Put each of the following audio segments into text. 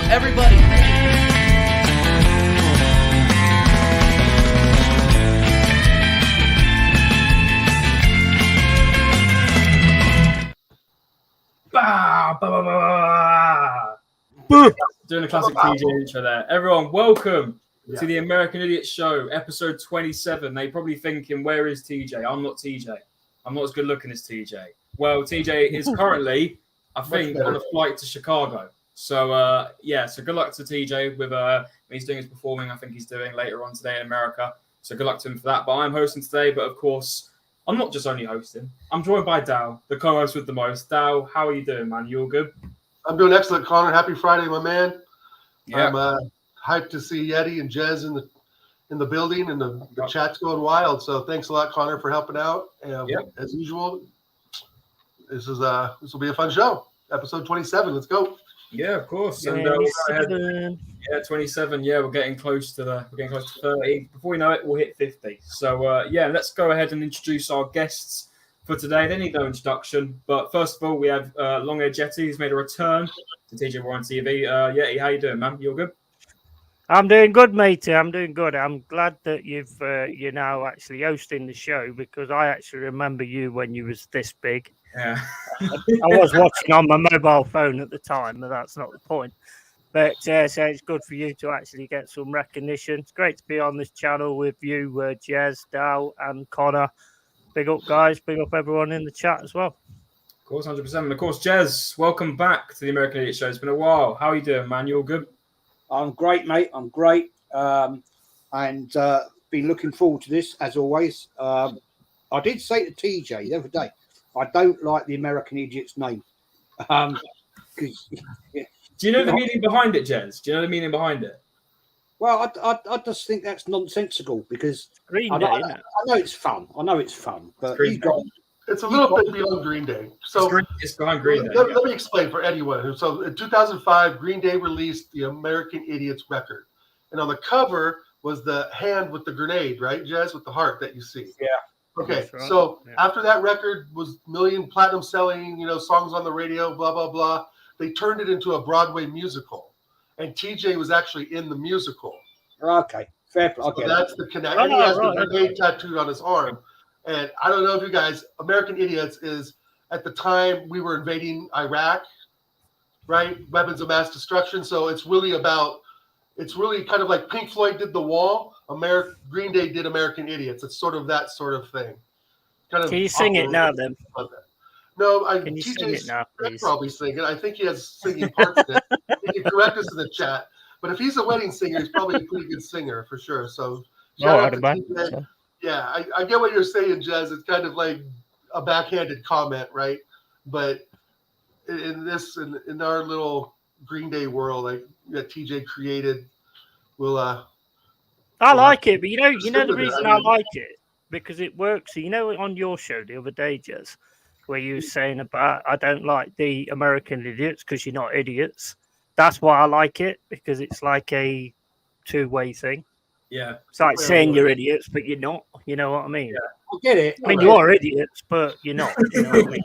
Everybody. Doing a classic TJ intro there. Everyone, welcome to the American Idiot Show, episode 27. They're probably thinking, where is TJ? I'm not TJ. I'm not as good looking as TJ. Well, TJ is currently, I think, on a flight to Chicago. So, so good luck to TJ with he's doing his performing. I think he's doing later on today in America. So good luck to him for that. But I'm hosting today. But of course, I'm not just only hosting. I'm joined by Dow, the co-host with the most. Dow, how are you doing, man? You all good? I'm doing excellent, Connor. Happy Friday, my man. Yeah. I'm hyped to see Yeti and Jez in the building, and the chat's going wild. So thanks a lot, Connor, for helping out. As usual, this will be a fun show. Episode 27. Let's go. Yeah, of course. And 27. Yeah, we're getting close to 30. Before we know it, we'll hit 50. So let's go ahead and introduce our guests for today. They need no introduction, but first of all, we have LongHairedYeti, who's made a return to TJ Warren TV. Yeti, how you doing, man? You all good? I'm doing good, matey. I'm doing good. I'm glad that you're now actually hosting the show, because I actually remember you when you was this big. Yeah. I was watching on my mobile phone at the time, but that's not the point. But so it's good for you to actually get some recognition. It's great to be on this channel with you, Jez, Dow, and Connor. Big up, guys. Big up everyone in the chat as well. Of course, 100%. And of course, Jez, welcome back to the American Idiot Show. It's been a while. How are you doing, man? You all good? I'm great, mate. I'm great. And been looking forward to this, as always. I did say to TJ the other day, I don't like the American Idiot's name. Do you know the meaning behind it, Jez? Do you know the meaning behind it? Well, I just think that's nonsensical, because Green Day, I know it's fun. But it's a little bit beyond Green Day. So it's behind Green Day. Let me explain for anyone. So in 2005, Green Day released the American Idiots record, and on the cover was the hand with the grenade, right, Jez, with the heart that you see. Yeah. Okay. Right. So after that record was million platinum selling, songs on the radio, blah blah blah, they turned it into a Broadway musical, and TJ was actually in the musical. Okay. Fair play. So that's the connection. And he has the grenade tattooed on his arm. And I don't know if you guys, American Idiots is, at the time we were invading Iraq, right? Weapons of mass destruction. So it's really kind of like Pink Floyd did The Wall. Green Day did American Idiots. It's sort of that sort of thing. Can you sing it now, then? No, Can you sing it now, please? Probably sing it. I think he has singing parts in it. He can correct us in the chat. But if he's a wedding singer, he's probably a pretty good singer for sure. So shout out to TJ. Yeah, I get what you're saying, Jez. It's kind of like a backhanded comment, right? But in our little Green Day world, that TJ created, I like it, but you know the reason I like it, because it works. So, on your show the other day, Jez, where you were saying about I don't like the American Idiots because you're not idiots. That's why I like it, because it's like a two-way thing. Yeah. It's like saying you're idiots, but you're not. You know what I mean? Yeah. I get it. I mean, you are idiots, but you're not. You know what I mean?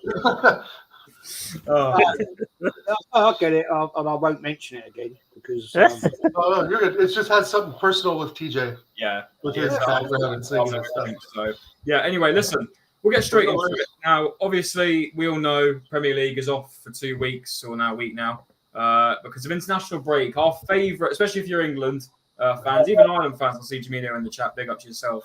I get it, and I won't mention it again, because no, you're good. It just has something personal with TJ. Yeah. With his background and singing and stuff. So, anyway, listen, we'll get straight into it. Now, obviously, we all know Premier League is off for 2 weeks, or now a week now, because of international break. Our favourite, especially if you're England fans, even Ireland fans, I'll see Jamino in the chat, big up to yourself.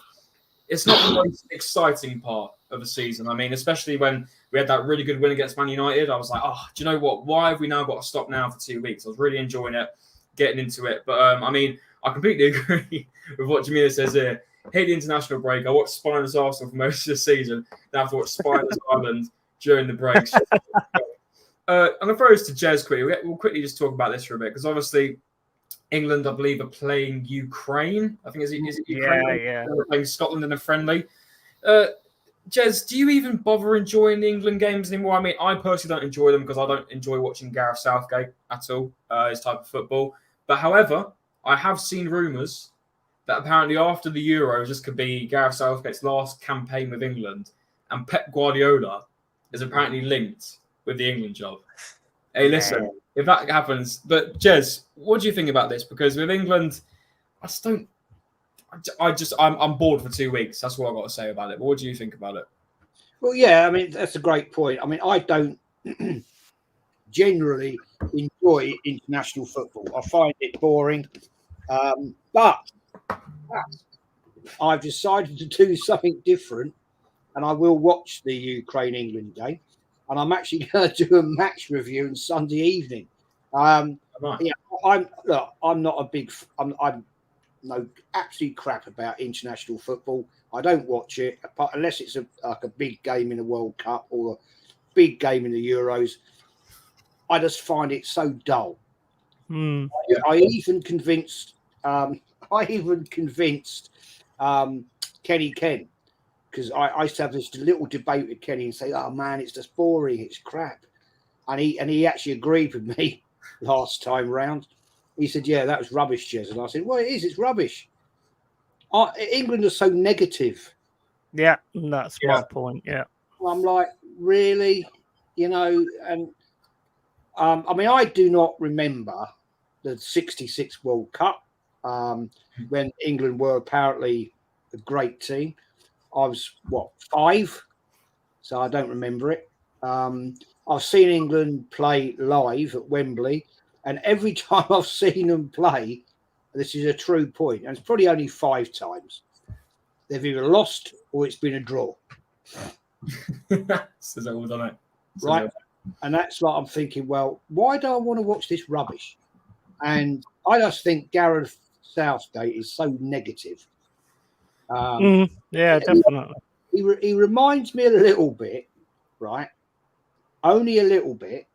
It's not the most exciting part of the season. I mean, especially when we had that really good win against Man United. I was like, do you know what? Why have we now got to stop now for 2 weeks? I was really enjoying it, getting into it. But, I completely agree with what Jamila says here. Hate the international break. I watched Spineless Arsenal for most of the season. Then I have to watch Spineless Ireland during the breaks. I'm going to throw this to Jez quickly. We'll quickly just talk about this for a bit, because obviously England, I believe, are playing Ukraine. I think is it Ukraine? Yeah. They're playing Scotland in a friendly. Jez, do you even bother enjoying the England games anymore? I mean, I personally don't enjoy them because I don't enjoy watching Gareth Southgate at all, his type of football. But however, I have seen rumours that apparently after the Euros, this could be Gareth Southgate's last campaign with England, and Pep Guardiola is apparently linked with the England job. Hey, listen, if that happens, but Jez, what do you think about this? Because with England, I just don't. I'm bored for 2 weeks. That's what I've got to say about it. But what do you think about it? Well, yeah, I mean, that's a great point. I mean, I don't generally enjoy international football. I find it boring. But I've decided to do something different, and I will watch the Ukraine-England game. And I'm actually going to do a match review on Sunday evening. Yeah, I'm not a big. I'm no absolute crap about international football. I don't watch it unless it's like a big game in the World Cup or a big game in the Euros. I just find it so dull. I even convinced. Kenny Ken, because I used to have this little debate with Kenny and say, "Oh man, it's just boring. It's crap," and he actually agreed with me last time round. He said, "Yeah, that was rubbish, Jez," and I said, "Well, it is. It's rubbish. England are so negative." Yeah, that's my point. Yeah, I'm like, really, and I mean, I do not remember the '66 World Cup when England were apparently a great team. I was 5, so I don't remember it. I've seen England play live at Wembley, and every time I've seen them play, this is a true point, and it's probably only 5 times, they've either lost or it's been a draw. Says it all, doesn't it? Right? And that's what I'm thinking, well, why do I want to watch this rubbish? And I just think Gareth Southgate is so negative. Yeah, definitely. He reminds me a little bit, right? Only a little bit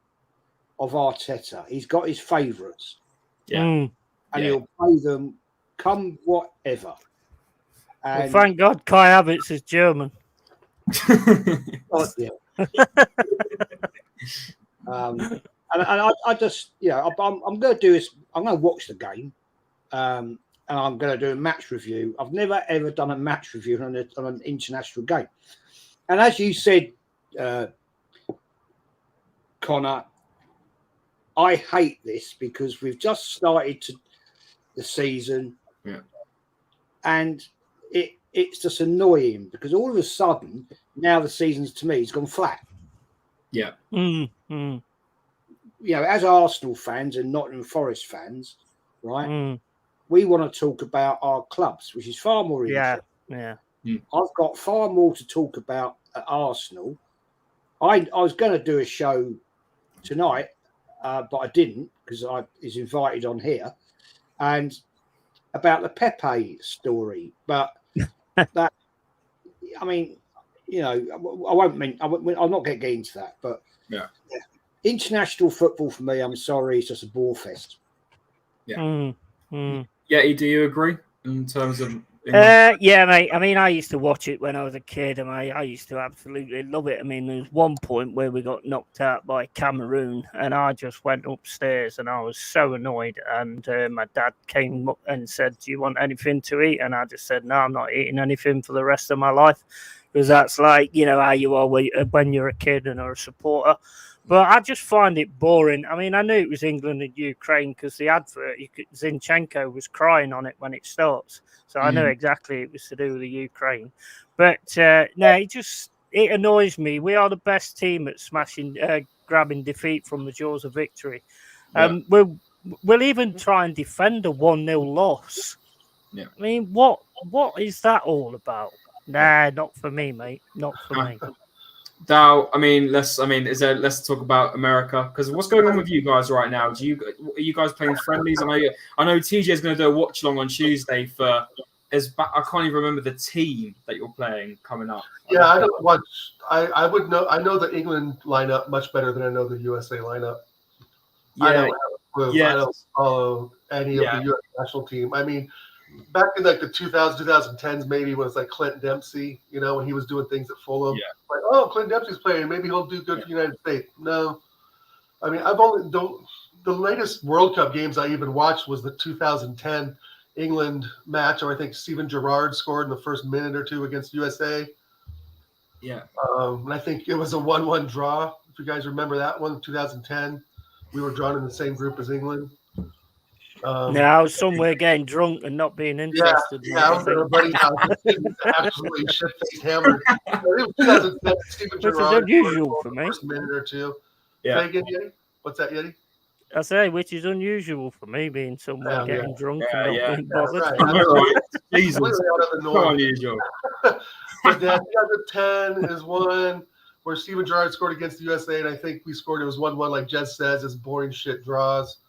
of Arteta. He's got his favourites. And he'll play them come whatever. And well, thank God Kai Havertz is German. God, yeah. And I just, I'm going to do this. I'm going to watch the game, and I'm going to do a match review. I've never ever done a match review on an international game. And as you said, Connor, I hate this because we've just started the season, and it's just annoying because all of a sudden now the season's to me it's gone flat. Yeah. As Arsenal fans and Nottingham Forest fans, right? We want to talk about our clubs, which is far more interesting. I've got far more to talk about at Arsenal. I was going to do a show tonight, but I didn't because I was invited on here, and about the Pepe story. But that, I mean, I won't. I'm not going to get into that. But international football for me, I'm sorry, it's just a bore fest. Yeah. Yeah, do you agree in terms of? Yeah, mate. I mean, I used to watch it when I was a kid, and I used to absolutely love it. I mean, there was one point where we got knocked out by Cameroon, and I just went upstairs, and I was so annoyed. And my dad came up and said, "Do you want anything to eat?" And I just said, "No, I'm not eating anything for the rest of my life," because that's like how you are when you're a kid and are a supporter. But I just find it boring. I mean, I knew it was England and Ukraine because the advert, Zinchenko was crying on it when it starts. So I know exactly it was to do with the Ukraine. But no, it annoys me. We are the best team at grabbing defeat from the jaws of victory. We'll even try and defend a 1-0 loss. Yeah. I mean, what is that all about? Nah, not for me, mate. Not for me. Dow, let's talk about America, because what's going on with you guys right now? Are you guys playing friendlies? I know TJ is going to do a watch along on Tuesday for. I can't even remember the team that you're playing coming up. Yeah, I don't watch. I would know. I know the England lineup much better than I know the USA lineup. Yeah, I don't have a clue. I don't follow any of the U.S. national team. I mean, back in like the 2010s, maybe when it was like Clint Dempsey, when he was doing things at Fulham. Yeah. Like, oh, Clint Dempsey's playing. Maybe he'll do good for the United States. No. I mean, the latest World Cup games I even watched was the 2010 England match, where I think Steven Gerrard scored in the first minute or two against USA. Yeah. And I think it was a 1-1 draw, if you guys remember that one, 2010. we were drawn in the same group as England. Now somewhere getting drunk and not being interested. Yeah, I was at a buddy's house. Absolutely shit-faced hammered. It was 2010. Steven Which is Gerrard unusual for me. First minute or two. Yeah. Say again, Yeti? What's that, Yeti? I say, which is unusual for me, being somewhere getting drunk and not being bothered. Right. Jesus. Out of the norm. So unusual. But then 2010 is one where Steven Gerrard scored against the USA, and I think we scored. It was 1-1, like Jez says. It's boring shit draws.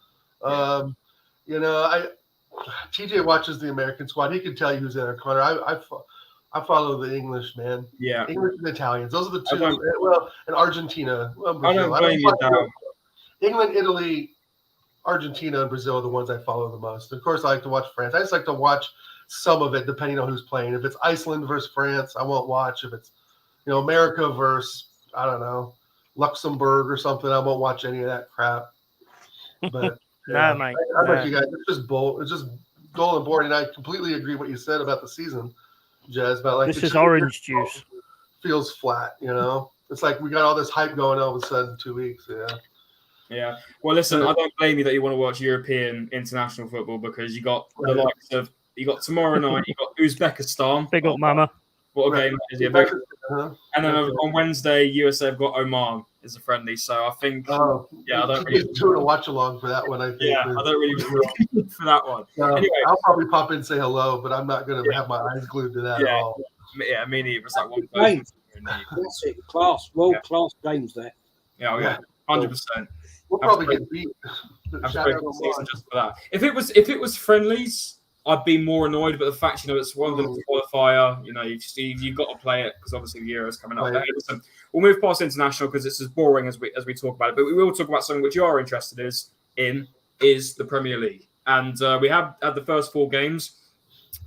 You know, TJ watches the American squad. He can tell you who's in there, Connor. I follow the English, man. Yeah. English and Italians. Those are the two. Well, and Argentina. Well, I don't blame you, though. England, Italy, Argentina, and Brazil are the ones I follow the most. Of course, I like to watch France. I just like to watch some of it, depending on who's playing. If it's Iceland versus France, I won't watch. If it's, America versus, I don't know, Luxembourg or something, I won't watch any of that crap. But No, mate. I'm like you guys. It's just dull and boring. And I completely agree what you said about the season, Jez. About like this is orange juice. Feels flat, It's like we got all this hype going all of a sudden in 2 weeks. Yeah. Well, listen, I don't blame you that you want to watch European international football because you got the likes of tomorrow night. You got Uzbekistan. Big up, mama. What a game is it? And then on Wednesday, USA have got Oman as a friendly. So I think, I don't really do a watch along for that one. I think. Yeah, I don't really for that one. Anyway, I'll probably pop in and say hello, but I'm not going to have my eyes glued to that at all. Yeah, me neither. It's like one person. Classic class, world class games there. Yeah, 100%. We'll probably get beat. Just for that. If it was friendlies, I'd be more annoyed. But the fact, it's one of the qualifier. You've got to play it because obviously the Euro's coming up. Right. Listen, we'll move past international because it's as boring as we talk about it. But we will talk about something which you are interested in is the Premier League. And we have had the first 4 games.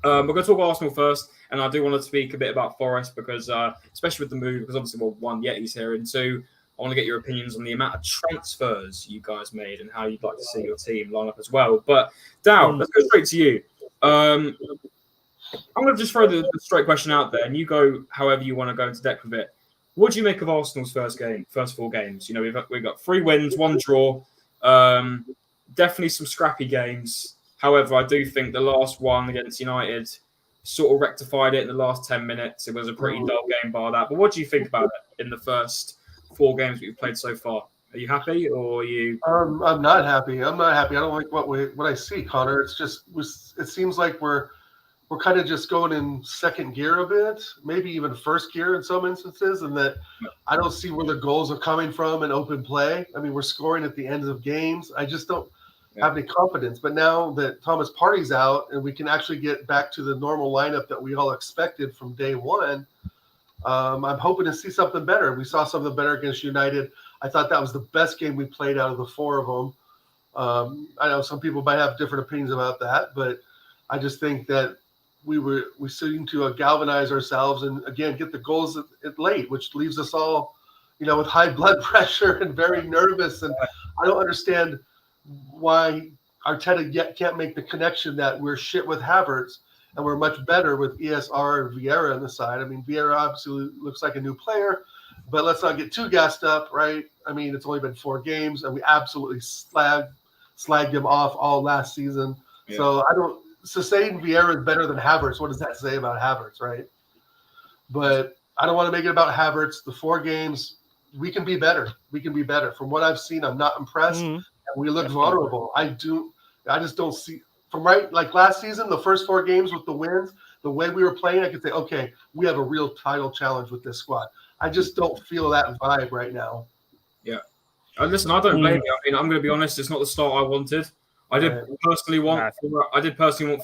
We're going to talk about Arsenal first, and I do want to speak a bit about Forest because, especially with the move, because obviously, one, Yeti's here, and 2, I want to get your opinions on the amount of transfers you guys made and how you'd like to see your team line up as well. But, Dow, let's go straight to you. I'm going to just throw the straight question out there, and you go however you want to go into depth with it. What do you make of Arsenal's first 4 games? We've got 3 wins, 1 draw, definitely some scrappy games. However, I do think the last one against United sort of rectified it in the last 10 minutes. It was a pretty dull game bar that. But what do you think about it in the first 4 games that you've played so far? Are you happy or are you? I'm not happy. I don't like what I see, Connor. It's just it seems like we're kind of just going in second gear a bit, maybe even first gear in some instances, and that I don't see where the goals are coming from in open play. I mean, we're scoring at the end of games. I just don't have any confidence. But now that Thomas Partey's out and we can actually get back to the normal lineup that we all expected from day one, I'm hoping to see something better. We saw something better against United. I thought that was the best game we played out of the 4 of them. I know some people might have different opinions about that, but I just think that we seem to galvanize ourselves and again get the goals at late, which leaves us all, with high blood pressure and very nervous. And I don't understand why Arteta yet can't make the connection that we're shit with Havertz and we're much better with ESR and Vieira on the side. I mean, Vieira absolutely looks like a new player, but let's not get too gassed up, right? I mean, it's only been 4 games, and we absolutely slagged him off all last season. Yeah. So saying Vieira is better than Havertz, what does that say about Havertz, right? But I don't want to make it about Havertz. The 4 games, we can be better. We can be better. From what I've seen, I'm not impressed. And we look vulnerable. I just don't see like last season, the first 4 games with the wins, the way we were playing, I could say, okay, we have a real title challenge with this squad. I just don't feel that vibe right now. Yeah. Listen, I don't blame you. I mean, I'm going to be honest, it's not the start I wanted. I did personally want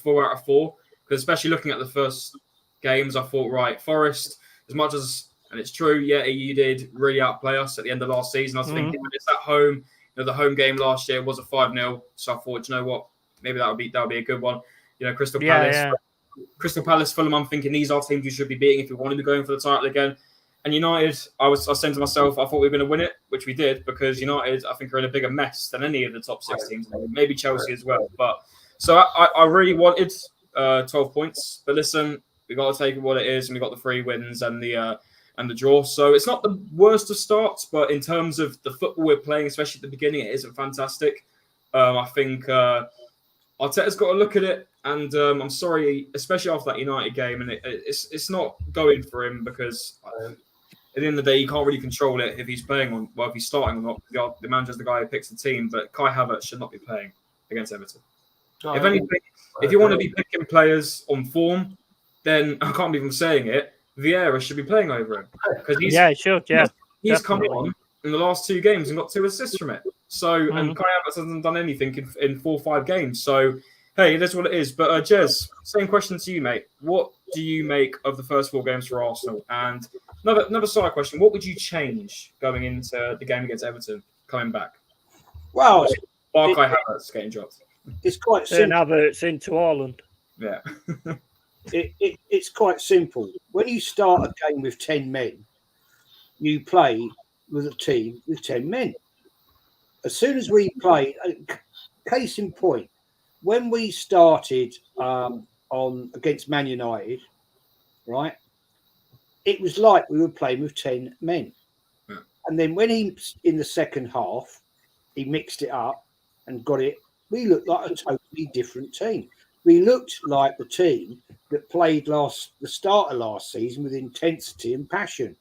4 out of 4, because especially looking at the first games, I thought, right, Forest, as much as, and it's true, you did really outplay us at the end of last season. I was thinking when it's at home, the home game last year was a 5-0, so I thought, you know what, maybe that would be a good one. Crystal Palace, Fulham. I'm thinking these are teams you should be beating if you want to be going for the title again. And United, I was saying to myself, I thought we were going to win it, which we did, because United, I think, are in a bigger mess than any of the top 6 teams, maybe Chelsea as well. But so I really wanted 12 points, but listen, we got to take it what it is, and we got the 3 wins and the and the draw. So it's not the worst of starts, but in terms of the football we're playing, especially at the beginning, it isn't fantastic. I think Arteta's got to look at it, and I'm sorry, especially after that United game, and it's not going for him because at the end of the day, you can't really control it if he's playing if he's starting or not. The manager's the guy who picks the team, but Kai Havertz should not be playing against Everton. If anything, if you want to be picking players on form, then I can't believe I'm saying it. Vieira should be playing over him because he's come on in the last 2 games and got 2 assists from it. So and Kai Havertz hasn't done anything in 4 or 5 games. So hey, that's what it is. But Jez, same question to you, mate. What do you make of the first 4 games for Arsenal? And another side question: what would you change going into the game against Everton coming back? Well, Kai Havertz getting dropped. It's quite simple. Havertz into Ireland. Yeah. It's quite simple. When you start a game with 10 men, you play with a team with 10 men. As soon as we play, case in point, when we started against Man United, right, it was like we were playing with 10 men. Yeah. And then when in the second half, he mixed it up and got it, we looked like a totally different team. We looked like the team that played the start of last season with intensity and passion.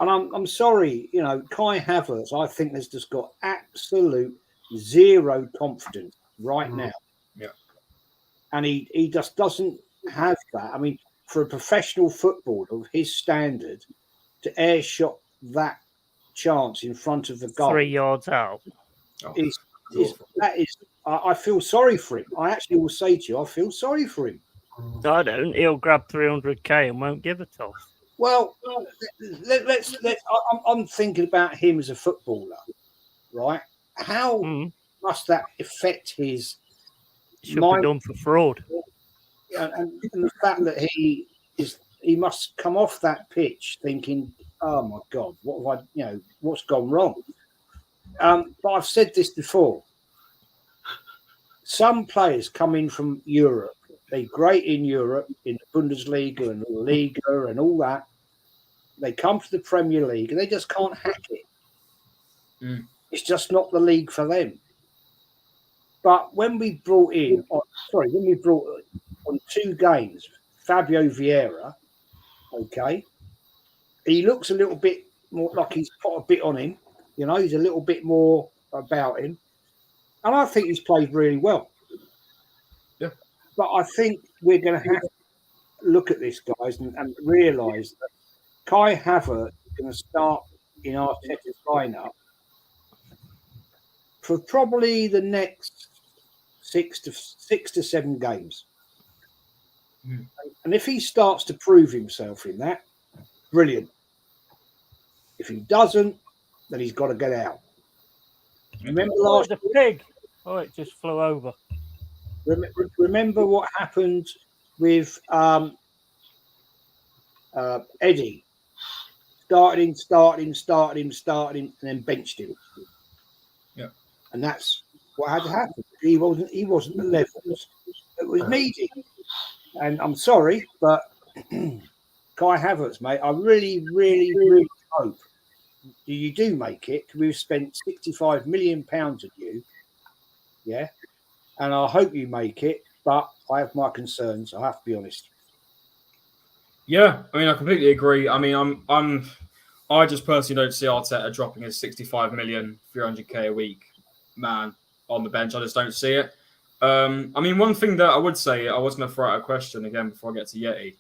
And I'm sorry, Kai Havertz, I think, has just got absolute zero confidence right now. Yeah. And he just doesn't have that. I mean, for a professional footballer of his standard to air shot that chance in front of the goal 3 yards out I feel sorry for him. I actually will say to you, I feel sorry for him. I don't. He'll grab 300k and won't give a toss. Well, I'm thinking about him as a footballer, right? How must that affect his Should be done for fraud. And the fact that he must come off that pitch thinking, oh my God, what have I, what's gone wrong? But I've said this before. Some players come in from Europe. They're great in Europe, in the Bundesliga and the Liga and all that. They come to the Premier League and they just can't hack it. It's just not the league for them. But when we brought on 2 games, Fabio Vieira, okay, he looks a little bit more like he's put a bit on him. He's a little bit more about him. And I think he's played really well. Yeah. But I think we're going to have to look at this, guys, and realise that Kai Havertz is going to start in Arteta's lineup for probably the next 6 to 7 games. And if he starts to prove himself in that, brilliant. If he doesn't, then he's got to get out. Remember last the pig? Oh, it just flew over. Remember what happened with Eddie? Started him, and then benched him. Yeah, and that's what had to happen. He wasn't the levels that was needed. And I'm sorry, but Kai Havertz, mate, I really, really, really hope you do make it. We've spent £65 million on you, yeah, and I hope you make it. But I have my concerns. I have to be honest. Yeah, I mean, I completely agree. I mean, I just personally don't see Arteta dropping his 65 million, 300k a week man on the bench. I just don't see it. I mean, one thing that I would say, I was going to throw out a question again before I get to Yeti.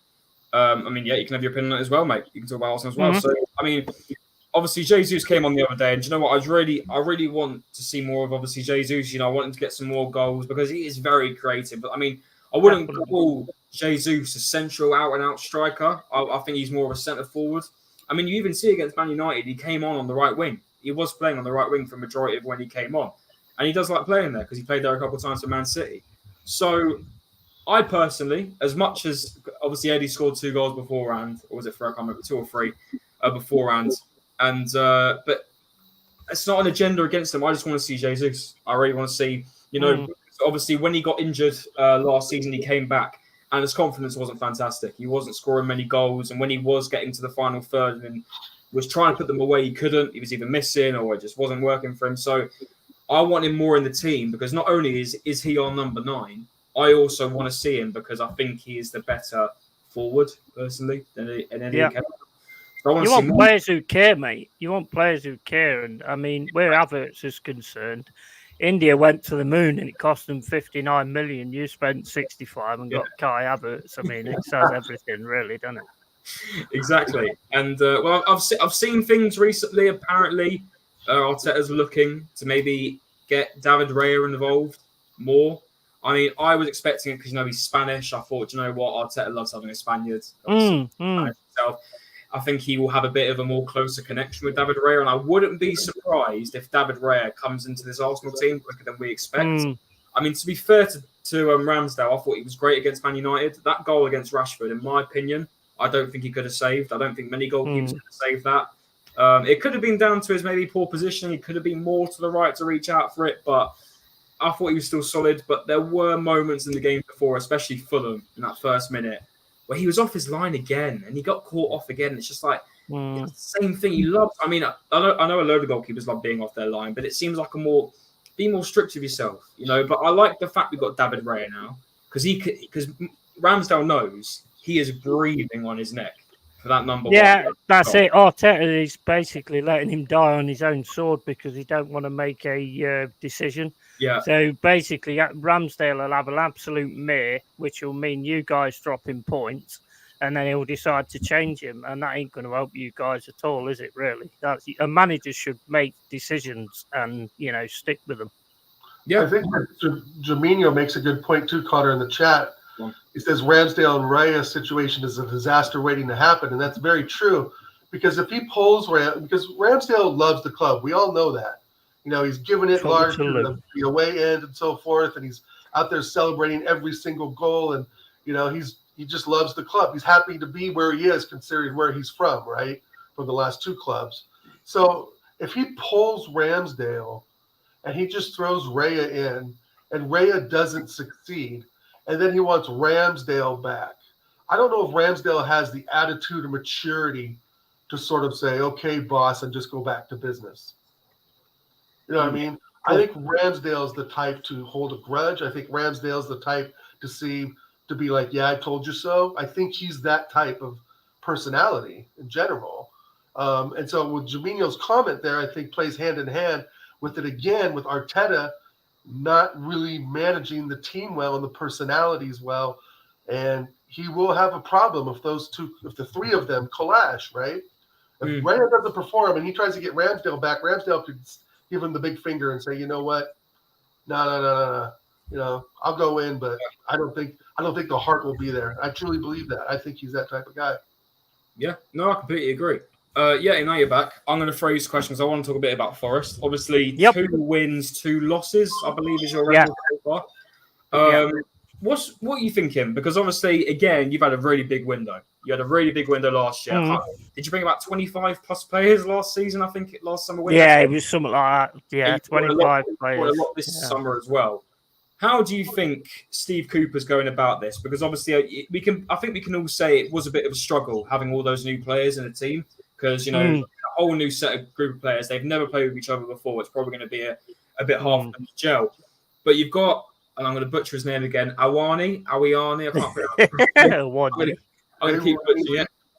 I mean, yeah, you can have your opinion on it as well, mate. You can talk about Arsenal as well. So, I mean, obviously, Jesus came on the other day, and do you know what? I really want to see more of obviously Jesus. I want him to get some more goals because he is very creative. But I mean, I wouldn't call Jesus a central out-and-out striker. I think he's more of a centre forward. I mean, you even see against Man United, he came on the right wing. He was playing on the right wing for the majority of when he came on. And he does like playing there because he played there a couple of times for Man City. So I personally, as much as obviously Eddie scored 2 goals beforehand, or was it 3? I can't remember, 2 or 3 beforehand. And but it's not an agenda against him. I just want to see Jesus. I really want to see, obviously when he got injured last season, he came back and his confidence wasn't fantastic. He wasn't scoring many goals, and when he was getting to the final third and was trying to put them away, he couldn't. He was either missing or it just wasn't working for him. So I want him more in the team because not only is he our number 9, I also want to see him because I think he is the better forward, personally, than any of them. So you want players who care, mate. You want players who care. And, I mean, where Havertz is concerned, India went to the moon and it cost them 59 million. You spent 65 and got Kai Havertz. I mean, it says everything, really, doesn't it? Exactly. And, well, I've seen things recently. Apparently, Arteta's looking to maybe get David Raya involved more. I mean, I was expecting it because, he's Spanish. I thought, you know what, Arteta loves having a Spaniard. I think he will have a bit of a more closer connection with David Raya, and I wouldn't be surprised if David Raya comes into this Arsenal team quicker than we expect. I mean, to be fair to Ramsdale, I thought he was great against Man United. That goal against Rashford, in my opinion, I don't think he could have saved. I don't think many goalkeepers could have saved that. It could have been down to his maybe poor positioning. He could have been more to the right to reach out for it, but I thought he was still solid. But there were moments in the game before, especially Fulham in that first minute, where he was off his line again and he got caught off again. It's just like it's the same thing. He loves. I mean, I know a load of goalkeepers love being off their line, but it seems like be more strict with yourself, But I like the fact we've got David Raya now because Ramsdale knows he is breathing on his neck for that number 1. Yeah, that's it. Arteta is basically letting him die on his own sword because he don't want to make a decision. Yeah. So basically, Ramsdale will have an absolute mare, which will mean you guys dropping points, and then he'll decide to change him, and that ain't going to help you guys at all, is it? Really, a manager should make decisions and stick with them. Yeah, I think Jaminho makes a good point too, Connor, in the chat. He says Ramsdale and Raya's situation is a disaster waiting to happen, and that's very true. Because if he pulls because Ramsdale loves the club, we all know that. He's giving it large to the away end and so forth, and he's out there celebrating every single goal, and he just loves the club. He's happy to be where he is, considering where he's from, right? From the last 2 clubs. So if he pulls Ramsdale and he just throws Raya in, and Raya doesn't succeed, and then he wants Ramsdale back. I don't know if Ramsdale has the attitude or maturity to sort of say, okay, boss, and just go back to business. You know what I mean? I think Ramsdale's the type to hold a grudge. I think Ramsdale's the type to be like, yeah, I told you so. I think he's that type of personality in general. And so with Jaminho's comment there, I think plays hand in hand with it again, with Arteta not really managing the team well and the personalities well. And he will have a problem if the 3 of them clash, right? If Raya doesn't perform and he tries to get Ramsdale back, Ramsdale could give him the big finger and say, you know what? No. I'll go in, but I don't think the heart will be there. I truly believe that. I think he's that type of guy. Yeah, no, I completely agree. Now you're back. I'm going to throw you some questions. I want to talk a bit about Forest. Obviously, 2 wins, 2 losses, I believe, is your record so far. What are you thinking? Because obviously, again, you've had a really big window. You had a really big window last year. Did you bring about 25 plus players last season? I think last summer. Yeah, it was something like that. Yeah, 25 players. A lot this summer as well. How do you think Steve Cooper's going about this? Because obviously, I think we can all say it was a bit of a struggle having all those new players in the team because a whole new set of group of players. They've never played with each other before. It's probably going to be a bit hard for them to gel. But you've got, and I'm going to butcher his name again, Awiani. I can't pronounce it. I'm going to keep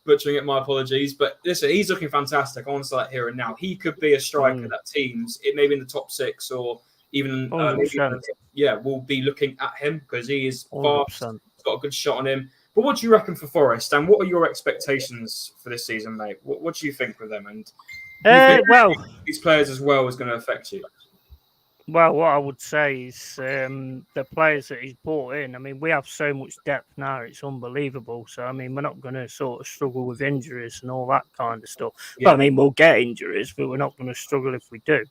butchering it. My apologies. But listen, he's looking fantastic. I want to start here and now. He could be a striker that teams, it maybe in the top 6 or even we'll be looking at him because he is fast. He's got a good shot on him. But what do you reckon for Forest? And what are your expectations for this season, mate? What do you think with them? And these players as well is going to affect you. Well, what I would say is the players that he's brought in, I mean, we have so much depth now, it's unbelievable. So, I mean, we're not going to sort of struggle with injuries and all that kind of stuff. Yeah. Well, I mean, we'll get injuries, but we're not going to struggle if we do.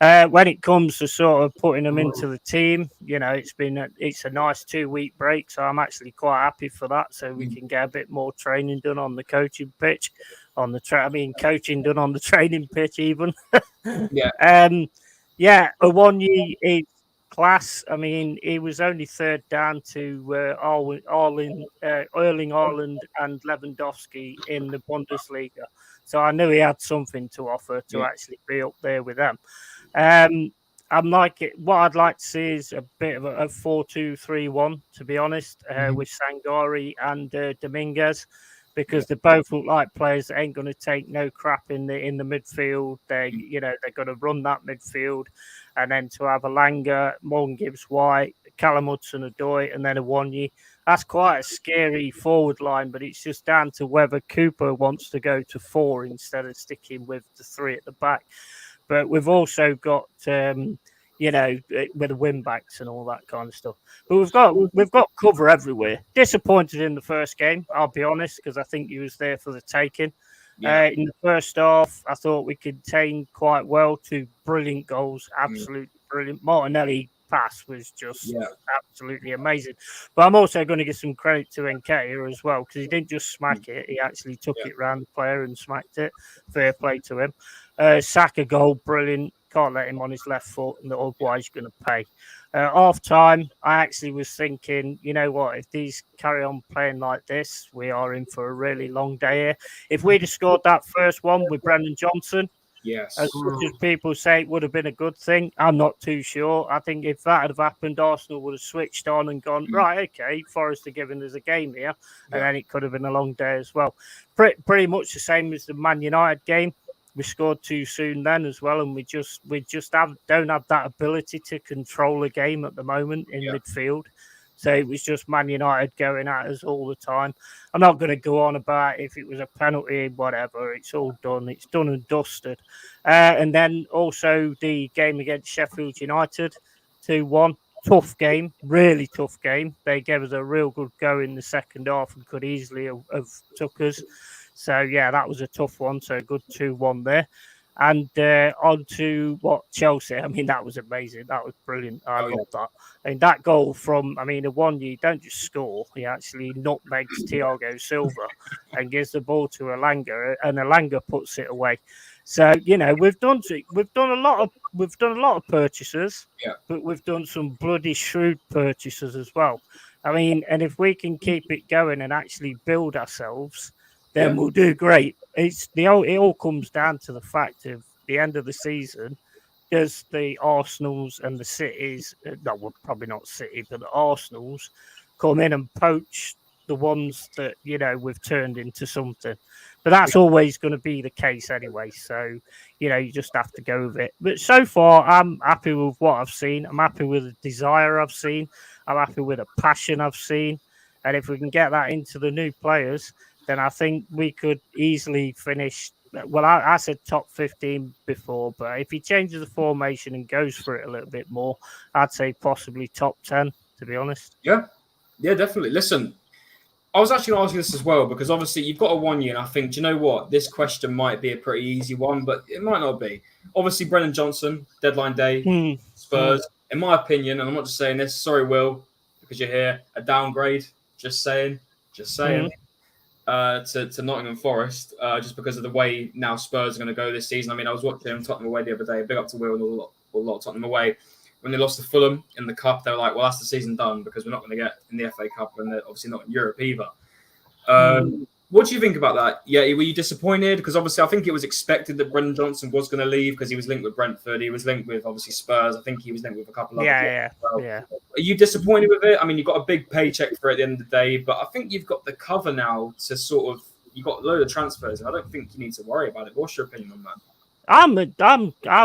When it comes to sort of putting them into the team, it's a nice 2-week break. So I'm actually quite happy for that. So we can get a bit more training done on the coaching pitch, coaching done on the training pitch even. Yeah. Awoniyi is class. I mean, he was only third down to Erling Haaland and Lewandowski in the Bundesliga. So I knew he had something to offer to actually be up there with them. I'm like it. What I'd like to see is a bit of a 4-2-3-1, to be honest, with Sangari and Dominguez, because they both look like players that ain't going to take no crap in the midfield. They're going to run that midfield, and then to have a Langer, Morgan Gibbs-White, Callum Hudson-Odoi, and then a Wonyi. That's quite a scary forward line, but it's just down to whether Cooper wants to go to 4 instead of sticking with the 3 at the back. But we've also got, with the wing backs and all that kind of stuff. But we've got cover everywhere. Disappointed in the first game, I'll be honest, because I think he was there for the taking. Yeah. In the first half, I thought we contained quite well. 2 brilliant goals, absolutely brilliant. Martinelli pass was just absolutely amazing. But I'm also going to give some credit to Nketiah as well, because he didn't just smack it. He actually took it round the player and smacked it. Fair play to him. Saka goal, brilliant. Can't let him on his left foot, and otherwise you're going to pay. Half time, I actually was thinking, you know what, if these carry on playing like this, we are in for a really long day here. If we'd have scored that first one with Brendan Johnson, as much as people say it would have been a good thing, I'm not too sure. I think if that had happened, Arsenal would have switched on and gone, right, okay, Forest are giving us a game here, and then it could have been a long day as well. Pretty much the same as the Man United game. We scored too soon then as well, and we just don't have that ability to control a game at the moment in midfield. So it was just Man United going at us all the time. I'm not going to go on about if it was a penalty, whatever. It's all done. It's done and dusted. And then also the game against Sheffield United, 2-1. Tough game, really tough game. They gave us a real good go in the second half and could easily have took us. So, yeah, that was a tough one. So, a good 2-1 there. And on to Chelsea. I mean, that was amazing. That was brilliant. I love that. And that goal from, the one you don't just score. He actually nutmegs Thiago Silva and gives the ball to Elanga, and Elanga puts it away. So, we've done a lot of purchases, but we've done some bloody shrewd purchases as well. And if we can keep it going and actually build ourselves, then we'll do great. It all comes down to the fact of the end of the season. Does the Arsenals and the Cities, well, probably not City, but the Arsenals come in and poach the ones that, we've turned into something? But that's always going to be the case anyway. So, you just have to go with it. But so far, I'm happy with what I've seen. I'm happy with the desire I've seen. I'm happy with the passion I've seen. And if we can get that into the new players, then I think we could easily finish. Well, I said top 15 before, but if he changes the formation and goes for it a little bit more, I'd say possibly top 10, to be honest. Yeah, definitely. Listen, I was actually asking this as well, because obviously you've got a 1 year, and I think, do you know what? This question might be a pretty easy one, but it might not be. Obviously, Brendan Johnson, deadline day, Spurs, in my opinion, and I'm not just saying this, sorry, Will, because you're here, a downgrade, just saying. To Nottingham Forest, just because of the way now Spurs are going to go this season. I was watching Tottenham away the other day. Big up to Will and all a lot of Tottenham away. When they lost to Fulham in the Cup, they were like, well, that's the season done, because we're not going to get in the FA Cup, and they're obviously not in Europe either. What do you think about that? Yeah, were you disappointed? Because obviously I think it was expected that Brendan Johnson was going to leave, because he was linked with Brentford. He was linked with, obviously, Spurs. I think he was linked with a couple of others. Yeah. Are you disappointed with it? You've got a big paycheck for it at the end of the day, but I think you've got the cover now to sort of, you've got a load of transfers, and I don't think you need to worry about it. What's your opinion on that? I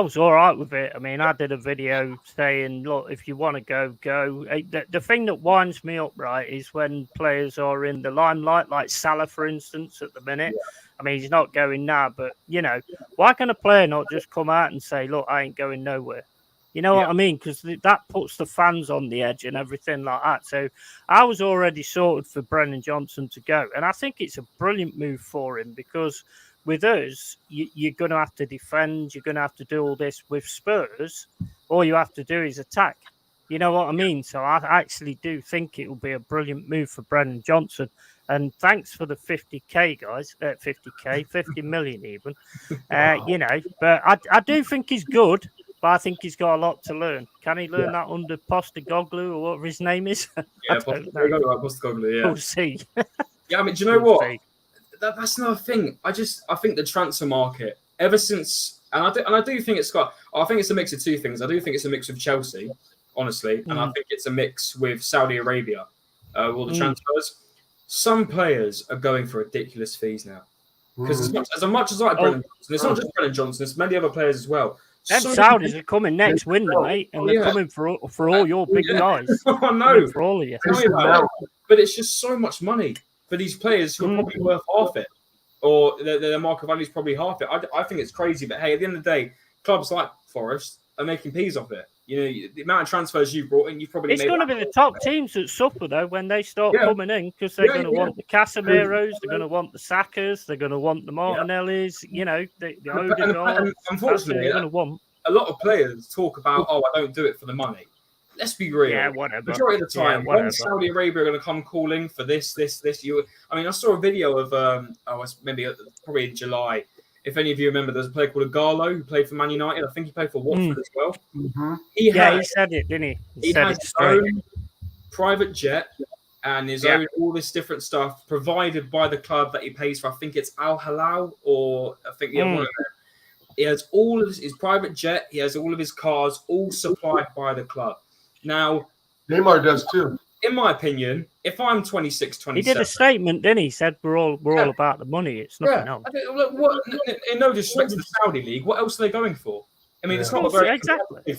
was all right with it. I did a video saying, look, if you want to go. The thing that winds me up, right, is when players are in the limelight, like Salah, for instance, at the minute. Yeah. He's not going now, but, why can a player not just come out and say, look, I ain't going nowhere? You know what I mean? Because that puts the fans on the edge and everything like that. So I was already sorted for Brendan Johnson to go. And I think it's a brilliant move for him, because with us, you're going to have to defend. You're going to have to do all this. With Spurs, all you have to do is attack. You know what I mean? So I actually do think it will be a brilliant move for Brendan Johnson. And thanks for the 50K, guys. 50 million even. But I do think he's good. but I think he's got a lot to learn. Can he learn that under Postecoglou or whatever his name is? Yeah, Postecoglou, yeah. We'll see. Yeah, I mean, do you know what? That's another thing. I think the transfer market, ever since, and I do think it's got. I think it's a mix of two things. I do think it's a mix of Chelsea, honestly, and I think it's a mix with Saudi Arabia, all the transfers. Some players are going for ridiculous fees now. Because as much as I like Brennan Johnson, it's not just Brennan Johnson, it's many other players as well. Them Saudis are coming next window, mate, and they're coming for all your big guys. I know. For all of you. But it's just so much money for these players who are probably worth half it, or their market value is probably half it. I think it's crazy, but hey, at the end of the day, clubs like Forest are making peas off it. You know, the amount of transfers you've brought in, you've probably. It's going to be the top teams that suffer though when they start coming in, because they're going to want the Casemiros, they're going to want the Sakas, they're going to want the Martinellis. You know, the Odegaard. Unfortunately, they're going to want. A lot of players talk about, I don't do it for the money. Let's be real. Yeah, whatever. Majority of the time, when Saudi Arabia are going to come calling for this, I saw a video of, probably in July. If any of you remember, there's a player called Agallo who played for Man United. I think he played for Watford as well. Mm-hmm. He said it, didn't he? He has his own private jet and his own all this different stuff provided by the club that he pays for. I think it's Al Hilal, or I think one of them. He has all of his private jet. He has all of his cars, all supplied by the club. Now, Neymar does too. In my opinion, if I'm 26, 27... He did a statement, didn't he? He said we're all about the money. It's nothing else. In no disrespect to the Saudi league, what else are they going for? I mean, it's not a very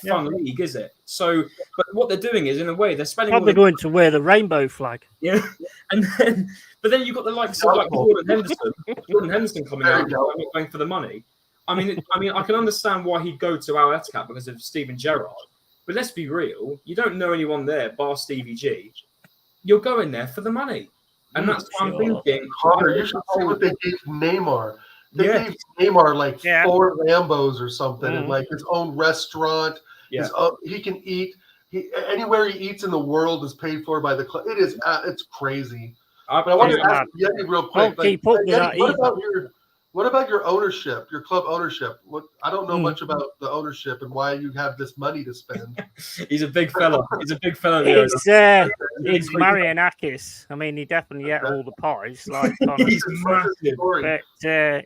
fun league, is it? So, but what they're doing is, in a way, they're spending... Probably going to wear the rainbow flag. Yeah, but then you've got the likes of like Jordan Henderson coming out going for the money. I mean, I can understand why he'd go to Al Ittihad because of Steven Gerrard. But let's be real, you don't know anyone there bar Stevie G. You're going there for the money. And that's what I'm thinking. Connor, you should see what they gave Neymar. They gave Neymar like 4 Lambos or something and like his own restaurant. Yeah. He can eat. Anywhere he eats in the world is paid for by the club. It's crazy. But I want to ask Yeti real quick. Yeti, what about your ownership, your club ownership? I don't know much about the ownership and why you have this money to spend. He's a big fella. It's Marianakis. I mean, he definitely ate all the pies. Like he's massive. But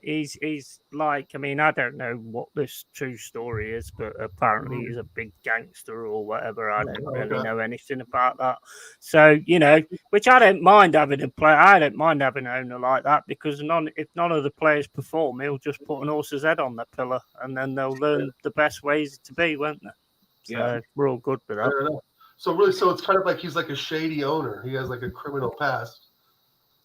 he's like, I mean, I don't know what this true story is, but apparently he's a big gangster or whatever. I don't really know anything about that. So, you know, which I don't mind having a player. I don't mind having an owner like that because if none of the players perform, he'll just put an horse's head on the pillar and then they'll learn the best ways to be, won't they? So we're all good with that. So it's kind of like he's like a shady owner. He has like a criminal past.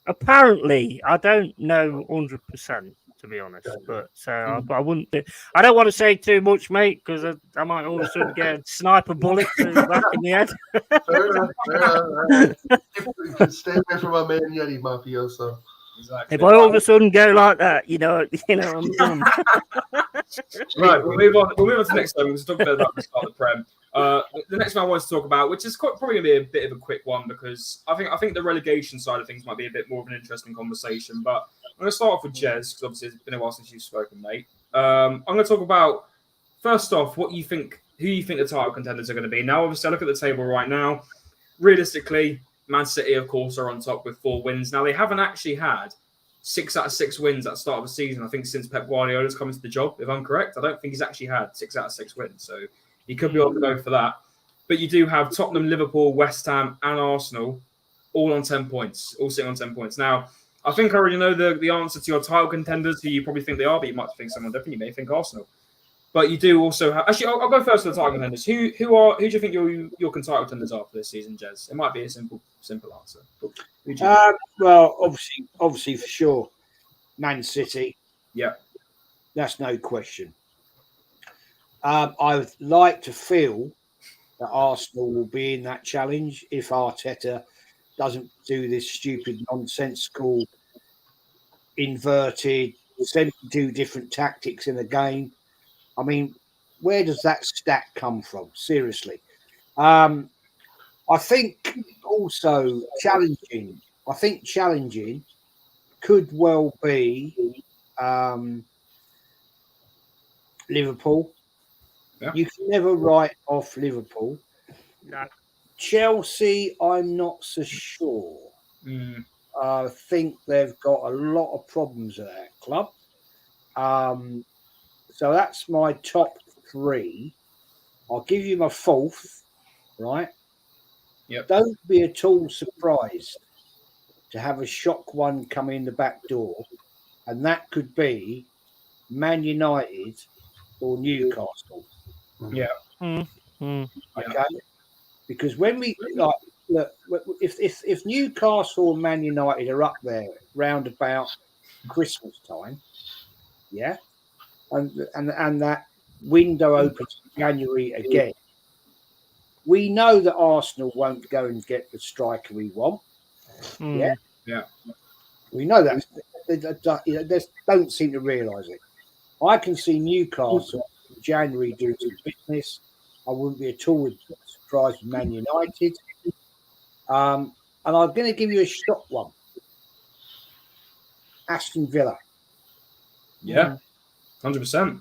Apparently, I don't know 100%. To be honest, but I wouldn't. I don't want to say too much, mate, because I might all of a sudden get a sniper bullet back in the head. Fair. Stay away from my man Yeti, mafioso. Exactly. If I all of a sudden go like that, you know, I'm done. Right, we'll move on to the next one. We'll talk about the start of the Prem. The next one I want to talk about, which is probably going to be a bit of a quick one because I think the relegation side of things might be a bit more of an interesting conversation. But I'm going to start off with Jez because obviously it's been a while since you've spoken, mate. I'm going to talk about first off who you think the title contenders are going to be. Now, obviously, I look at the table right now. Realistically, Man City, of course, are on top with 4 wins. Now, they haven't actually had 6 out of 6 wins at the start of the season, I think, since Pep Guardiola's come into the job, if I'm correct. I don't think he's actually had 6 out of 6 wins, so he could be on the go for that. But you do have Tottenham, Liverpool, West Ham, and Arsenal all on 10 points, all sitting on 10 points. Now, I think I already know the answer to your title contenders, who you probably think they are, but you might think someone different. You may think Arsenal. But you do also have... Actually, I'll go first for the title contenders. Who do you think your title contenders are for this season, Jez? It might be a simple answer. Well, obviously for sure, Man City. Yeah. That's no question. I would like to feel that Arsenal will be in that challenge if Arteta doesn't do this stupid, nonsensical, inverted, 72 different tactics in a game. I mean, where does that stat come from? Seriously. I think also challenging. I think challenging could well be Liverpool. You can never write off Liverpool. No. Chelsea, I'm not so sure. I think they've got a lot of problems at that club. So that's my top 3. I'll give you my 4th, right? Yep. Don't be at all surprised to have a shock one come in the back door, and that could be Man United or Newcastle. Yeah. Okay. Because when we look, if Newcastle and Man United are up there round about Christmas time, yeah, and that window opens in January again, we know that Arsenal won't go and get the striker we want. Yeah. We know that. They don't seem to realise it. I can see Newcastle in January doing some business. I wouldn't be at all surprised with Man United. And I'm going to give you a shock one. Aston Villa. Yeah, 100%.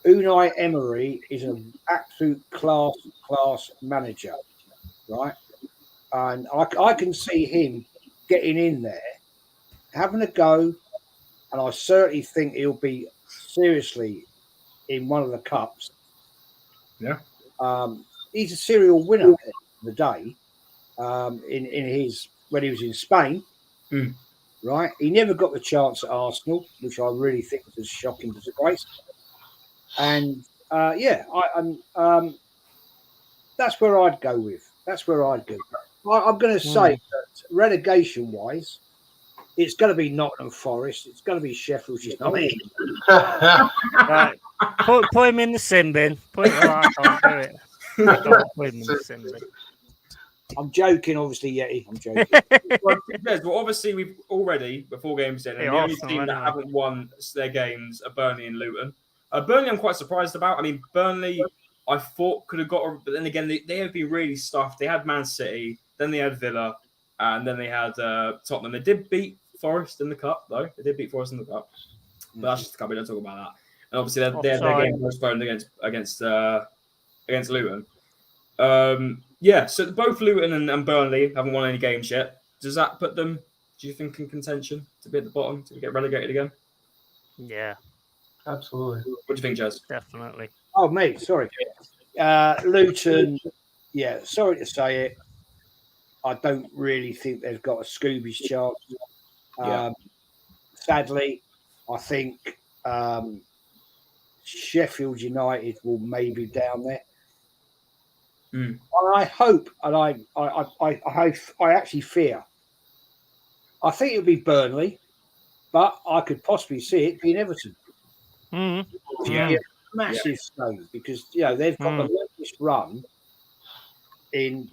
Unai Emery is an absolute class manager, right? And I can see him getting in there, having a go, and I certainly think he'll be seriously in one of the cups. Yeah. He's a serial winner of the day. In his when he was in Spain, right? He never got the chance at Arsenal, which I really think was a shocking disgrace. And that's where I'd go with. I'm going to say that relegation-wise, it's going to be Nottingham Forest. It's going to be Sheffield United. Right. Put him in the sin bin. Put him. I can't do it. Put him in the sin bin. I'm joking, obviously, Yeti. I'm joking. Well, obviously, we've already, before games in, and the only team that haven't won their games are Burnley and Luton. Burnley, I'm quite surprised about. I mean, Burnley, I thought could have got, but then again, they have been really stuffed. They had Man City, then they had Villa, and then they had Tottenham. They did beat Forest in the cup, though. They did beat Forest in the cup, but that's just the cup. We don't talk about that. And obviously, their game postponed against Luton. So both Luton and Burnley haven't won any games yet. Does that put them, do you think, in contention to be at the bottom, to get relegated again? Yeah. Absolutely. What do you think, Jez? Definitely. Oh, mate, sorry. Luton, yeah, sorry to say it. I don't really think they've got a Scooby's chance. Sadly, I think Sheffield United will maybe down there. And I hope, and I actually fear. I think it'll be Burnley, but I could possibly see it being Everton. Massive stone because they've got the longest run in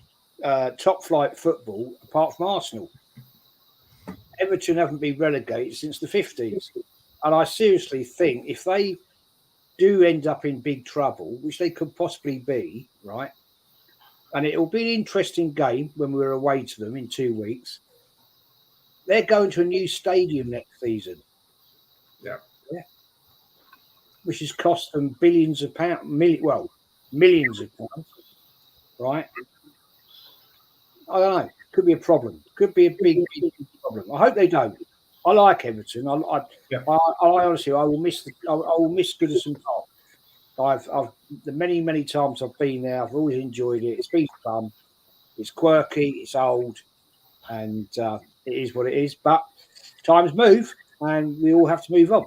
top flight football apart from Arsenal. Everton haven't been relegated since the 50s, and I seriously think if they do end up in big trouble, which they could possibly be, right? And it will be an interesting game when we're away to them in 2 weeks. They're going to a new stadium next season. Yeah. Which has cost them billions of pounds, millions of pounds, right? I don't know. Could be a problem. Could be a big problem. I hope they don't. I like Everton. I honestly, I will miss Goodison Park. I've the many times I've been there, I've always enjoyed it. It's been fun. It's quirky. It's old, and it is what it is. But times move, and we all have to move on.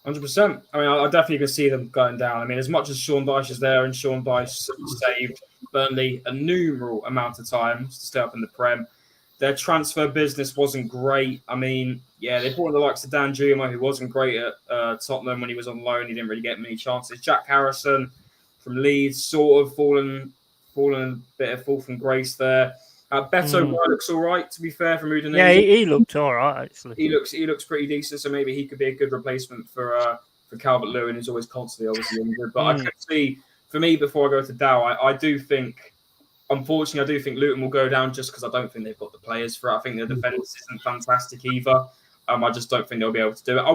100%. I mean, I definitely can see them going down. I mean, as much as Sean Dyche is there, and Sean Dyche saved Burnley a numerous amount of times to stay up in the Prem, their transfer business wasn't great. I mean, they brought in the likes of Dan Jumo, who wasn't great at Tottenham when he was on loan. He didn't really get many chances. Jack Harrison from Leeds, sort of fallen a bit of fall from grace there. Beto looks all right, to be fair, from Udinese. Yeah, he looked all right, actually. He looks pretty decent, so maybe he could be a good replacement for Calvert-Lewin, who's always constantly obviously injured. But I could see, for me, before I go to Dow, I do think, unfortunately, Luton will go down just because I don't think they've got the players for it. I think their defence isn't fantastic either. I just don't think they'll be able to do it. I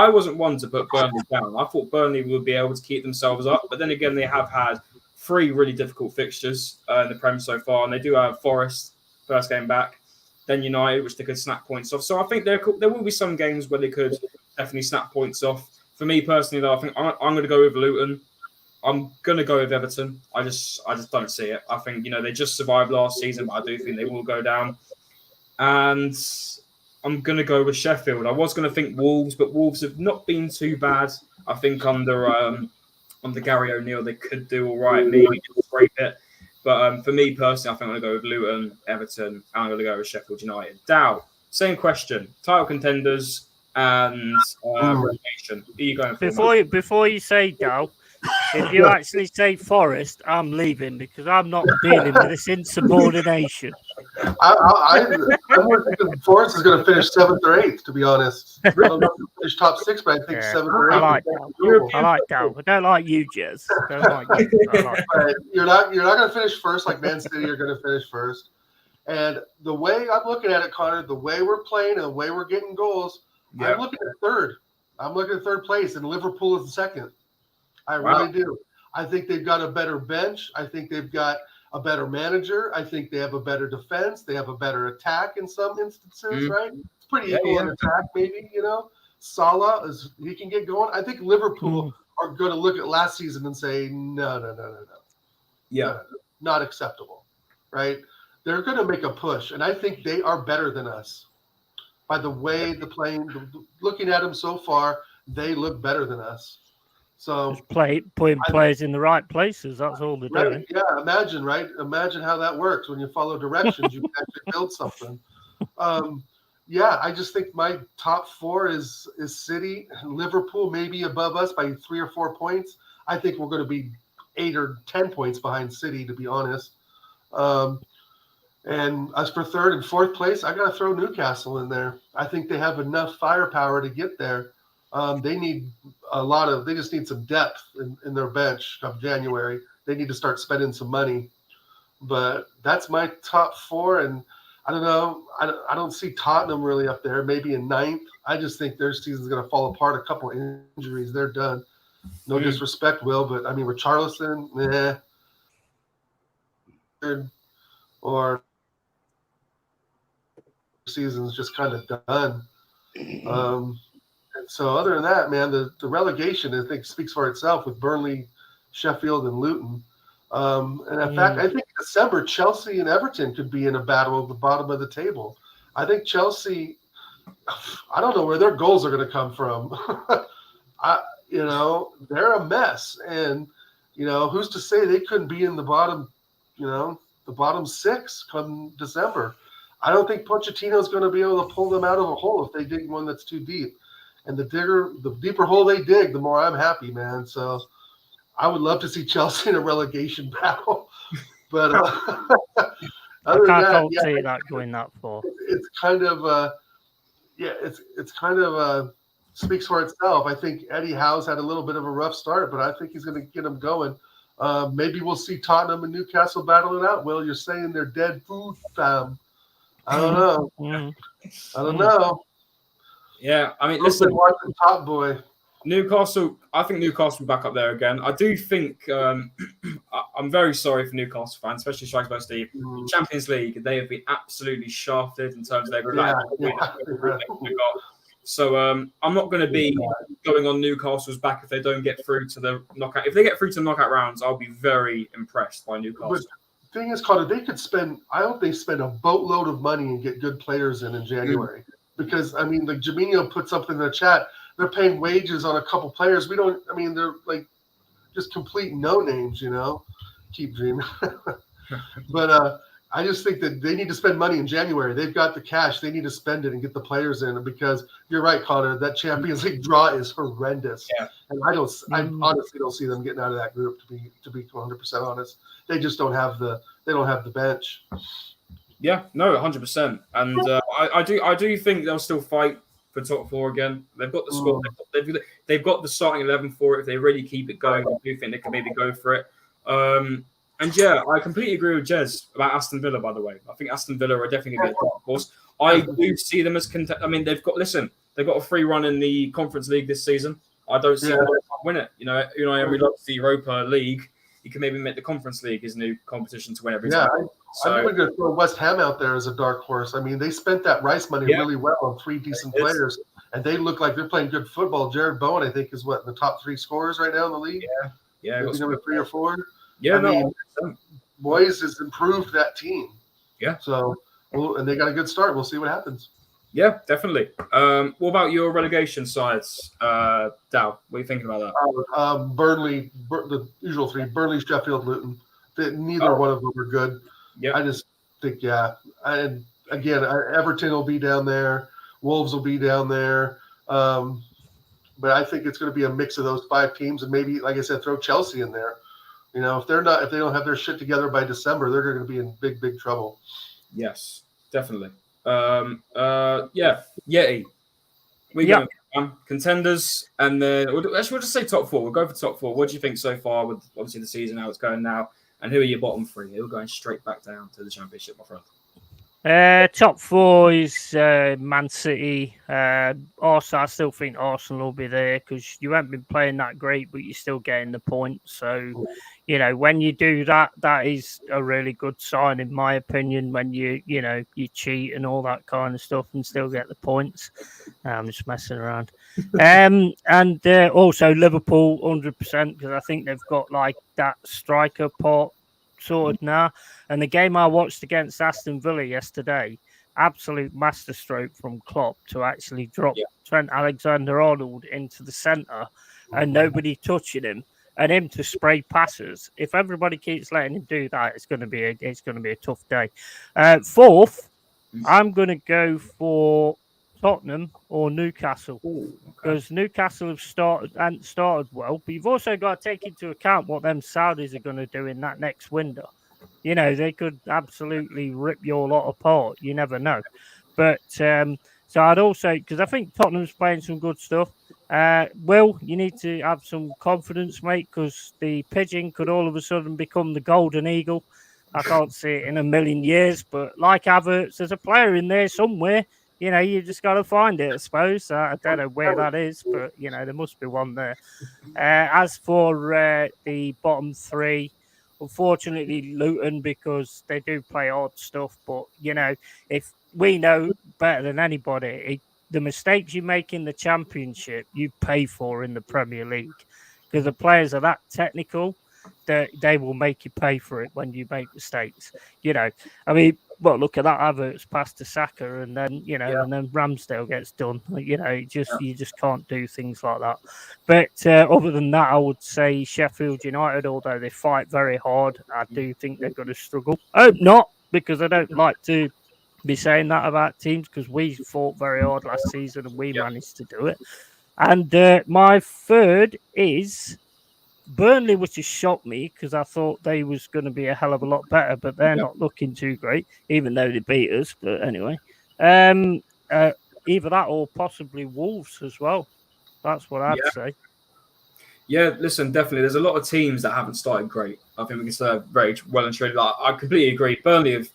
wasn't one to put Burnley down. I thought Burnley would be able to keep themselves up, but then again, they have had 3 really difficult fixtures in the Prem so far, and they do have Forest first game back, then United, which they could snap points off. So I think there will be some games where they could definitely snap points off. For me personally, though, I think I'm going to go with Luton. I'm going to go with Everton. I just don't see it. I think, they just survived last season, but I do think they will go down. And I'm going to go with Sheffield. I was going to think Wolves, but Wolves have not been too bad. I think under Gary O'Neill, they could do all right, maybe just scrape it. But for me personally, I think I'm going to go with Luton, Everton, and I'm going to go with Sheffield United. Dow, same question. Title contenders and relegation. Who are you going for? Before you say Dow, if you actually say Forest, I'm leaving because I'm not dealing with this insubordination. I'm thinking Forest is going to finish 7th or 8th, to be honest. I don't know if they'll finish top 6, but I think 7th or 8th. I like Dow. I don't like you, Jez. I don't like you. You're not going to finish first like Man City are going to finish first. And the way I'm looking at it, Connor, the way we're playing and the way we're getting goals, I'm looking at third. I'm looking at third place, and Liverpool is second. I really do. I think they've got a better bench. I think they've got a better manager. I think they have a better defense. They have a better attack in some instances, right? It's pretty equal in attack, maybe, Salah, he can get going. I think Liverpool are going to look at last season and say, no. Yeah. Not acceptable, right? They're going to make a push, and I think they are better than us. By the way they're playing, looking at them so far, they look better than us. So just putting players in the right places. That's all they're doing. Yeah, imagine, right? Imagine how that works when you follow directions. You can actually build something. I just think my top 4 is City and Liverpool, maybe above us by 3 or 4 points. I think we're going to be 8 or 10 points behind City, to be honest. And as for 3rd and 4th place, I got to throw Newcastle in there. I think they have enough firepower to get there. They need they just need some depth in their bench come January. They need to start spending some money. But that's my top 4. And I don't know. I don't see Tottenham really up there, maybe in 9th. I just think their season's going to fall apart. A couple injuries, they're done. No disrespect, Will, but I mean, Richarlison, or season's just kind of done. So other than that, man, the relegation, I think, speaks for itself with Burnley, Sheffield, and Luton. And in fact, I think in December, Chelsea and Everton could be in a battle at the bottom of the table. I think Chelsea, I don't know where their goals are going to come from. They're a mess. And, who's to say they couldn't be in the bottom, the bottom 6 come December. I don't think Pochettino's going to be able to pull them out of a hole if they dig one that's too deep. And the deeper hole they dig, the more I'm happy, man. So I would love to see Chelsea in a relegation battle. But I can't see that going that far. It's kind of it's kind of speaks for itself. I think Eddie Howe's had a little bit of a rough start, but I think he's going to get them going. Maybe we'll see Tottenham and Newcastle battle it out. Will, you're saying they're dead food, fam. I don't know. I don't know. Yeah, I mean, listen, top boy. Newcastle. I think Newcastle will be back up there again. I do think I'm very sorry for Newcastle fans, especially Strikes by Steve. Champions League, they have been absolutely shafted in terms of their So I'm not going to be going on Newcastle's back if they don't get through to the knockout. If they get through to the knockout rounds, I'll be very impressed by Newcastle. But the thing is, Connor, they could spend. I hope they spend a boatload of money and get good players in January. Because, I mean, like Jaminho put something in the chat. They're paying wages on a couple players. They're like just complete no names, Keep dreaming. But I just think that they need to spend money in January. They've got the cash. They need to spend it and get the players in. Because you're right, Connor, that Champions League draw is horrendous. Yeah. And I honestly don't see them getting out of that group, to be 100% honest. They just don't have the bench. Yeah, no, 100%, and I do think they'll still fight for top 4 again. They've got the squad, they've got the starting 11 for it. If they really keep it going, I do think they can maybe go for it. And yeah, I completely agree with Jez about Aston Villa. By the way, I think Aston Villa are definitely going to be a dark horse. I do see them as I mean, they've got a free run in the Conference League this season. I don't see why they can't win it. Emery loves the Europa League. He can maybe make the Conference League his new competition to win every time. I'm even going to throw West Ham out there as a dark horse. I mean, they spent that Rice money really well on 3 decent players, and they look like they're playing good football. Jared Bowen, I think, is in the top 3 scorers right now in the league. Yeah. Maybe number 3 or 4. Yeah, I mean, Moyes has improved that team. Yeah. So, and they got a good start. We'll see what happens. Yeah, definitely. What about your relegation sides, Dow? What are you thinking about that? Burnley, the usual 3: Burnley, Sheffield, Luton. Neither one of them are good. I just think, and again, Everton will be down there. Wolves will be down there. But I think it's going to be a mix of those 5 teams, and maybe, like I said, throw Chelsea in there. If they don't have their shit together by December, they're going to be in big, big trouble. Yes, definitely. Yeti. We go contenders, and then we'll just say top 4. We'll go for top 4. What do you think so far with obviously the season, how it's going now, and who are your bottom 3? Who are going straight back down to the Championship, my friend? Top 4 is Man City. Arsenal, I still think Arsenal will be there because you haven't been playing that great, but you're still getting the points. So, when you do that, that is a really good sign, in my opinion, when you cheat and all that kind of stuff and still get the points. I'm just messing around. And also Liverpool, 100%, because I think they've got like that striker part sorted now. And the game I watched against Aston Villa yesterday, absolute masterstroke from Klopp to actually drop Trent Alexander-Arnold into the centre and nobody touching him, and him to spray passes. If everybody keeps letting him do that, it's going to be a tough day. 4th, I'm going to go for Tottenham or Newcastle, because Newcastle have started well, but you've also got to take into account what them Saudis are going to do in that next window. They could absolutely rip your lot apart. You never know. But so I'd also, because I think Tottenham's playing some good stuff. Will, you need to have some confidence, mate, because the pigeon could all of a sudden become the golden eagle. I can't see it in a million years, but like Havertz, there's a player in there somewhere. You just got to find it, I suppose. I don't know where that is, but, there must be one there. As for the bottom 3, unfortunately, Luton, because they do play odd stuff. But, if we know better than anybody, the mistakes you make in the Championship, you pay for in the Premier League. Because the players are that technical that they will make you pay for it when you make mistakes. Look at that Havertz pass to Saka, and then and then Ramsdale gets done. You just can't do things like that. But other than that, I would say Sheffield United, although they fight very hard, I do think they're going to struggle. I hope not, because I don't like to be saying that about teams, because we fought very hard last season and we managed to do it. And my 3rd is Burnley, which has shocked me because I thought they was going to be a hell of a lot better, but they're not looking too great, even though they beat us. But anyway, either that or possibly Wolves as well. That's what I'd say. Yeah, listen, definitely. There's a lot of teams that haven't started great. I think we can say very well and truly. I completely agree. Burnley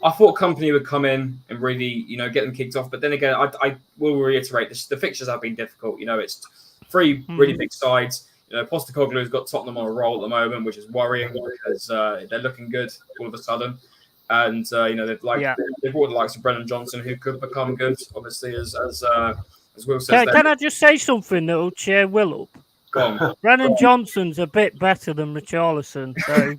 I thought Company would come in and really, get them kicked off. But then again, I will reiterate this: the fixtures have been difficult. It's 3 really big sides. Postecoglou's got Tottenham on a roll at the moment, which is worrying because they're looking good all of a sudden. And they've brought the likes of Brennan Johnson, who could become good, obviously, as Will says. Can I just say something that will cheer Will up? Go on. Brennan Johnson's a bit better than Richarlison, so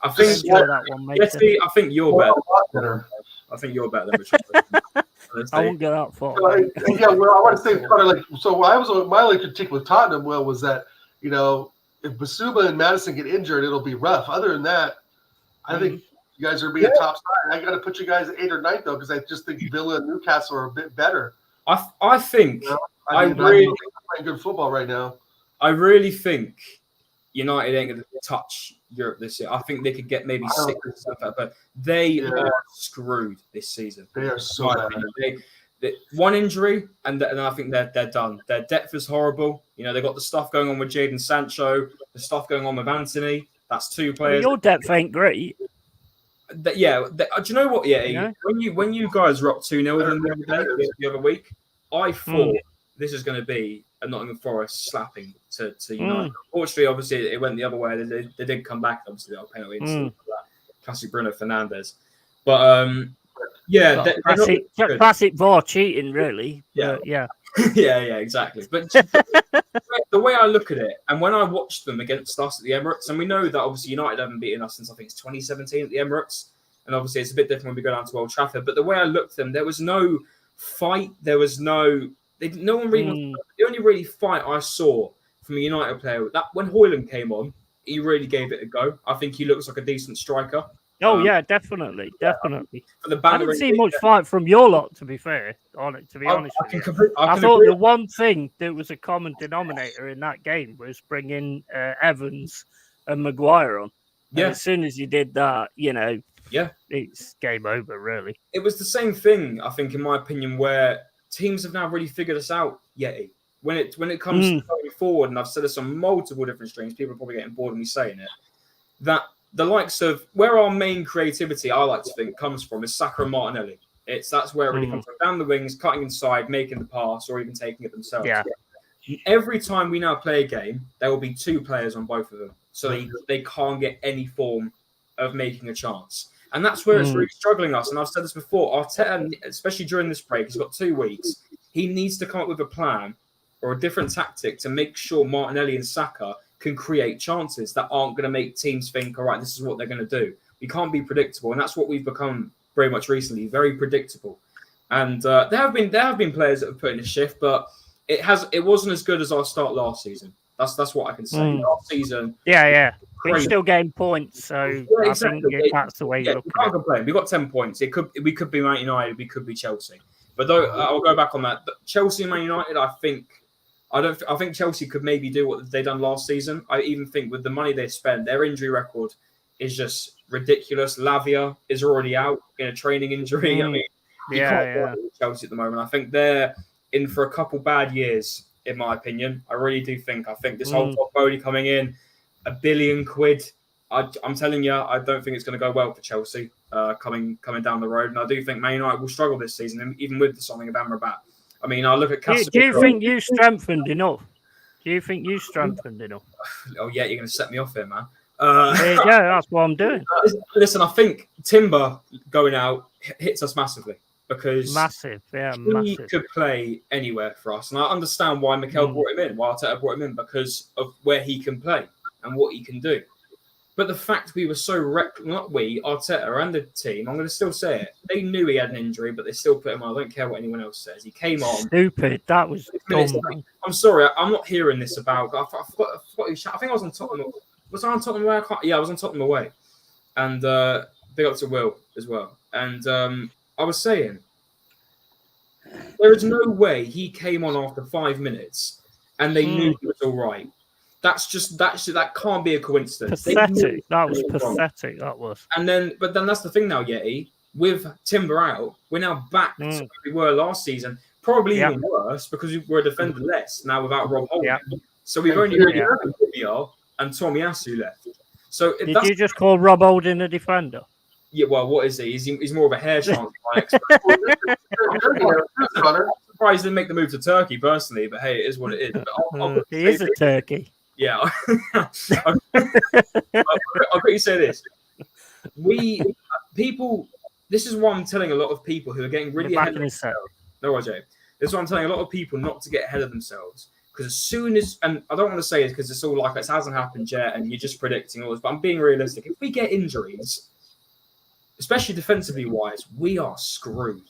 I think that one, mate. Yeti, I think you're better. I think you're better than Richarlison. I won't get that far. I want to say my only critique with Tottenham, Will, was that if Basuma and Madison get injured, it'll be rough. Other than that, I think you guys are being top side. I got to put you guys at 8th or 9th though, because I just think Villa and Newcastle are a bit better. I think I really playing good football right now. I really think United ain't going to touch Europe this year. I think they could get maybe 6 or 7, but they are screwed this season. They are so bad. One injury, and I think they're done. Their depth is horrible. They've got the stuff going on with Jadon Sancho, the stuff going on with Anthony. That's 2 players. Your depth ain't great. do you know what? Yeah, when you guys rocked 2-0 the other week, I thought this is going to be a Nottingham Forest slapping to United. Unfortunately, obviously, it went the other way. They did come back. Obviously, that penalty and that classic Bruno Fernandes. But classic VAR cheating, really. Yeah, yeah, exactly. But the way I look at it, and when I watched them against us at the Emirates, and we know that obviously United haven't beaten us since I think it's 2017 at the Emirates, and obviously it's a bit different when we go down to Old Trafford. But the way I looked at them, there was no fight. There was no one really. The only really fight I saw from a United player that when Højlund came on, he really gave it a go. I think he looks like a decent striker. Oh yeah, definitely. For the I didn't see much fight from your lot, to be fair. To be honest with you, I thought the one thing that was a common denominator in that game was bringing Evans and Maguire on. And as soon as you did that, it's game over. Really, it was the same thing. I think, in my opinion, where teams have now really figured us out. Yeti, when it comes to going forward, and I've said this on multiple different streams, people are probably getting bored of me saying it. That the likes of where our main creativity, I like to think, comes from is Saka and Martinelli. That's where it really comes from. Down the wings, cutting inside, making the pass, or even taking it themselves. Yeah. Every time we now play a game, there will be 2 players on both of them. So they can't get any form of making a chance. And that's where it's really struggling us. And I've said this before, Arteta, especially during this break, he's got 2 weeks. He needs to come up with a plan or a different tactic to make sure Martinelli and Saka can create chances that aren't going to make teams think, all right, this is what they're going to do. We can't be predictable, and that's what we've become very much recently, very predictable. And there have been players that have put in a shift, but it wasn't as good as our start last season. That's what I can say. Last season, we still gained points, so I think that's the way you look. We can't complain. We got 10 points. We could be Man United, we could be Chelsea. But though I'll go back on that. Chelsea and Man United, I think Chelsea could maybe do what they done last season. I even think with the money they spent, their injury record is just ridiculous. Lavia is already out in a training injury. I mean, you can't work with Chelsea at the moment. I think they're in for a couple bad years, in my opinion. I really do think. I think this whole Todd Bowley coming in, £1 billion. I'm telling you, I don't think it's going to go well for Chelsea coming down the road. And I do think Man United will struggle this season, even with the signing of Amrabat. I mean, I look at Do you think you strengthened enough? Oh, yeah, you're going to set me off here, man. That's what I'm doing. Listen, I think Timber going out hits us massively because he could play anywhere for us. And I understand why Mikel brought him in, why Arteta brought him in, because of where he can play and what he can do. But the fact we were so not we, Arteta and the team, I'm going to still say it. They knew he had an injury, but they still put him on. I don't care what anyone else says. He came on. Stupid. That was dumb. I'm sorry. I'm not hearing this about. I think I was on Tottenham. Was I on Tottenham away? I was on Tottenham away. And big up to Will as well. And I was saying, there is no way he came on after 5 minutes and they knew he was all right. That can't be a coincidence. Pathetic. That was pathetic. That was. But then that's the thing now, Yeti. With Timber out, we're now back to where we were last season. Probably even worse because we were a defender less now without Rob Holding. So we've only really had Vivian and Tomiyasu left. So did you just call Rob Holding a defender? Yeah. Well, what is he? He's more of a hair transplant expert. I'm surprised he didn't make the move to Turkey personally, but hey, it is what it is. He is a turkey. Yeah. I'll quickly say this. This is why I'm telling a lot of people who are getting really ahead of themselves. No, Roger. This is why I'm telling a lot of people not to get ahead of themselves. Because as soon as, and I don't want to say it because it's all like it hasn't happened yet and you're just predicting all this, but I'm being realistic. If we get injuries, especially defensively wise, we are screwed.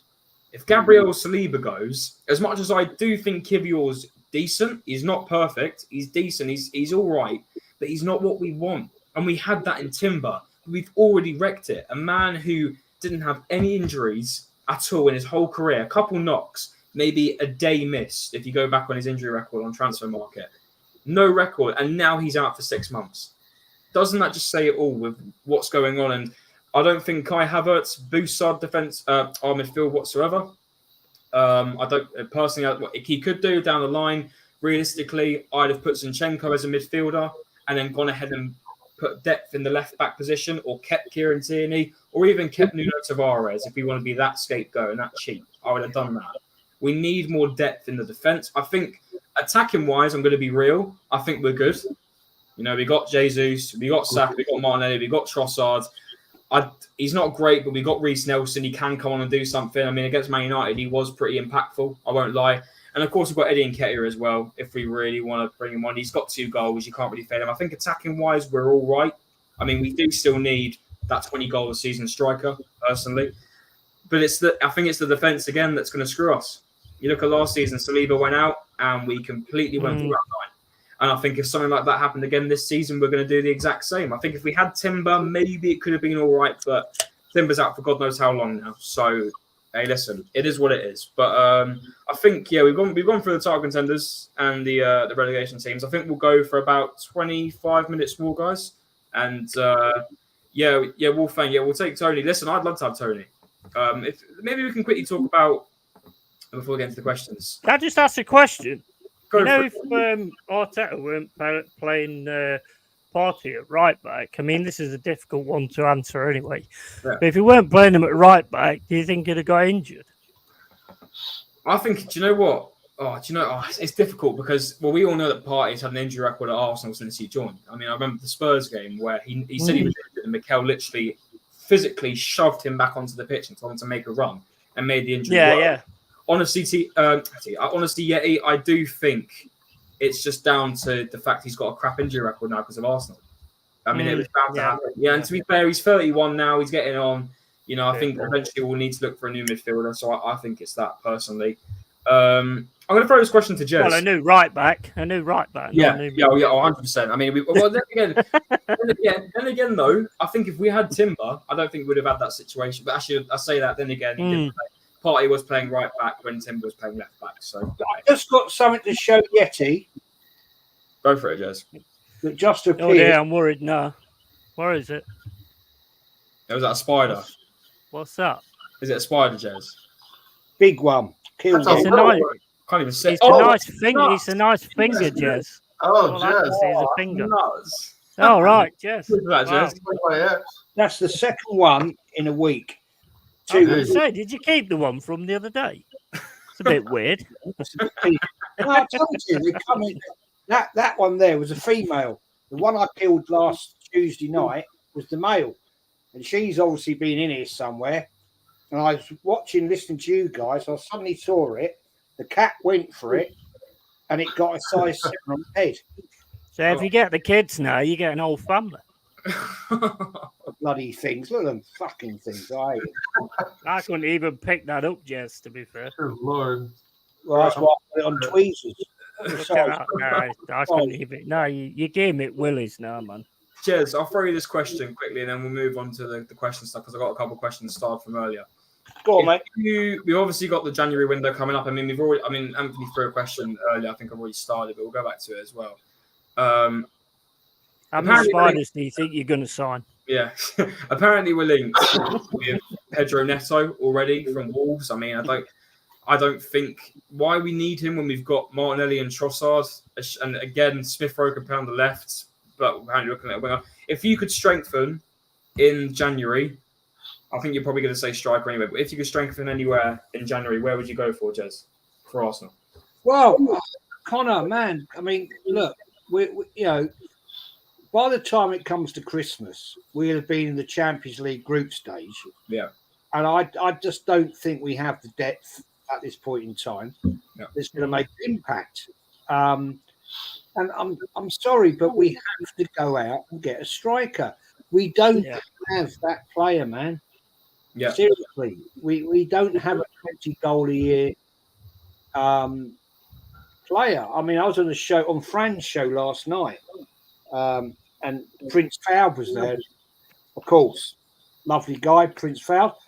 If Gabriel Saliba goes, as much as I do think Kivior's decent, he's not perfect, he's decent, he's all right, but he's not what we want. And we had that in Timber. We've already wrecked it. A man who didn't have any injuries at all in his whole career, a couple knocks, maybe a day missed if you go back on his injury record on transfer market. No record, and now he's out for 6 months. Doesn't that just say it all with what's going on? And I don't think Kai Havertz boosts our defense, our midfield whatsoever. I don't personally, what he could do down the line, realistically, I'd have put Zinchenko as a midfielder and then gone ahead and put depth in the left back position, or kept Kieran Tierney, or even kept Nuno Tavares. If we want to be that scapegoat and that cheap, I would have done that. We need more depth in the defense. I think attacking wise, I'm going to be real. I think we're good. You know, we got Jesus, we got Saka, we got Martinelli, we got Trossard. He's not great, but we got Reece Nelson. He can come on and do something. I mean, against Man United, he was pretty impactful. I won't lie. And of course, we've got Eddie Nketiah as well. If we really want to bring him on, he's got 2 goals. You can't really fail him. I think attacking wise, we're all right. I mean, we do still need that 20 goal a season striker, personally. But I think it's the defense again that's going to screw us. You look at last season, Saliba went out and we completely went through that line. And I think if something like that happened again this season, we're going to do the exact same. I think if we had Timber, maybe it could have been all right, but Timber's out for God knows how long now. So, hey, listen, it is what it is. But I think, we've gone through the title contenders and the relegation teams. I think we'll go for about 25 minutes more, guys. And Wolfgang, we'll take Tony. Listen, I'd love to have Tony. If maybe we can quickly talk about before we get into the questions. Can I just ask a question? If Arteta weren't playing Partey at right back, I mean, this is a difficult one to answer anyway. Yeah. But if he weren't playing him at right back, do you think he'd have got injured? I think, do you know what? It's difficult because, we all know that Partey's had an injury record at Arsenal since he joined. I mean, I remember the Spurs game where he said he was injured and Mikel literally physically shoved him back onto the pitch and told him to make a run and made the injury work. Yeah. Honestly, Yeti, I do think it's just down to the fact he's got a crap injury record now because of Arsenal. I mean, it was bound to happen. Yeah, and to be fair, he's 31 now. He's getting on. You know, I think eventually we'll need to look for a new midfielder. So I think it's that personally. I'm going to throw this question to Jez. Well, a new right back. Yeah, 100%. I mean, then again, though, I think if we had Timber, I don't think we would have had that situation. But actually, I say that. Then again, Partey was playing right back when Timber was playing left back. So I just got something to show Yeti. Go for it, Jez. That just appeared. Oh yeah, I'm worried now. Where is it? Was that a spider? What's that? Is it a spider, Jez? Big one. Killed it. Can't even say. It's a nice finger. It's a nice finger, Jez. Oh, Jez. It's a finger. Nuts. Oh, right, Jez. Wow. That's the second one in a week. I was going to say, did you keep the one from the other day? It's a bit weird. I told you, they come in. That one there was a female. The one I killed last Tuesday night was the male. And she's obviously been in here somewhere. And I was listening to you guys. I suddenly saw it. The cat went for it. And it got a size 7 on the head. So if you get the kids now, you get an whole family. Bloody things. Look at them fucking things. I couldn't even pick that up, Jess, to be fair. Oh, Lord. Well, that's why I put it on tweezers. I couldn't even. No, you gave me willies now, man. Jez, I'll throw you this question quickly and then we'll move on to the question stuff because I've got a couple of questions started from earlier. Go on, mate. We've obviously got the January window coming up. I mean, Anthony threw a question earlier. I think I've already started, but we'll go back to it as well. How many spiders do you think you're going to sign? Yeah. Apparently we're linked with Pedro Neto already from Wolves. I mean, I don't think why we need him when we've got Martinelli and Trossard. And again, Smith Rowe can play on the left, but apparently looking at a winger. If you could strengthen in January, I think you're probably going to say striker anyway, but if you could strengthen anywhere in January, where would you go for, Jez, for Arsenal? Well, Connor, man, I mean, look, we by the time it comes to Christmas, we'll have been in the Champions League group stage. Yeah. And I just don't think we have the depth at this point in time that's going to make an impact. And I'm sorry, but we have to go out and get a striker. We don't have that player, man. Yeah. Seriously, we don't have a 20-goal-a-year player. I mean, I was on Fran's show last night, and Prince Fowl was there. Of course, lovely guy, Prince Fowl,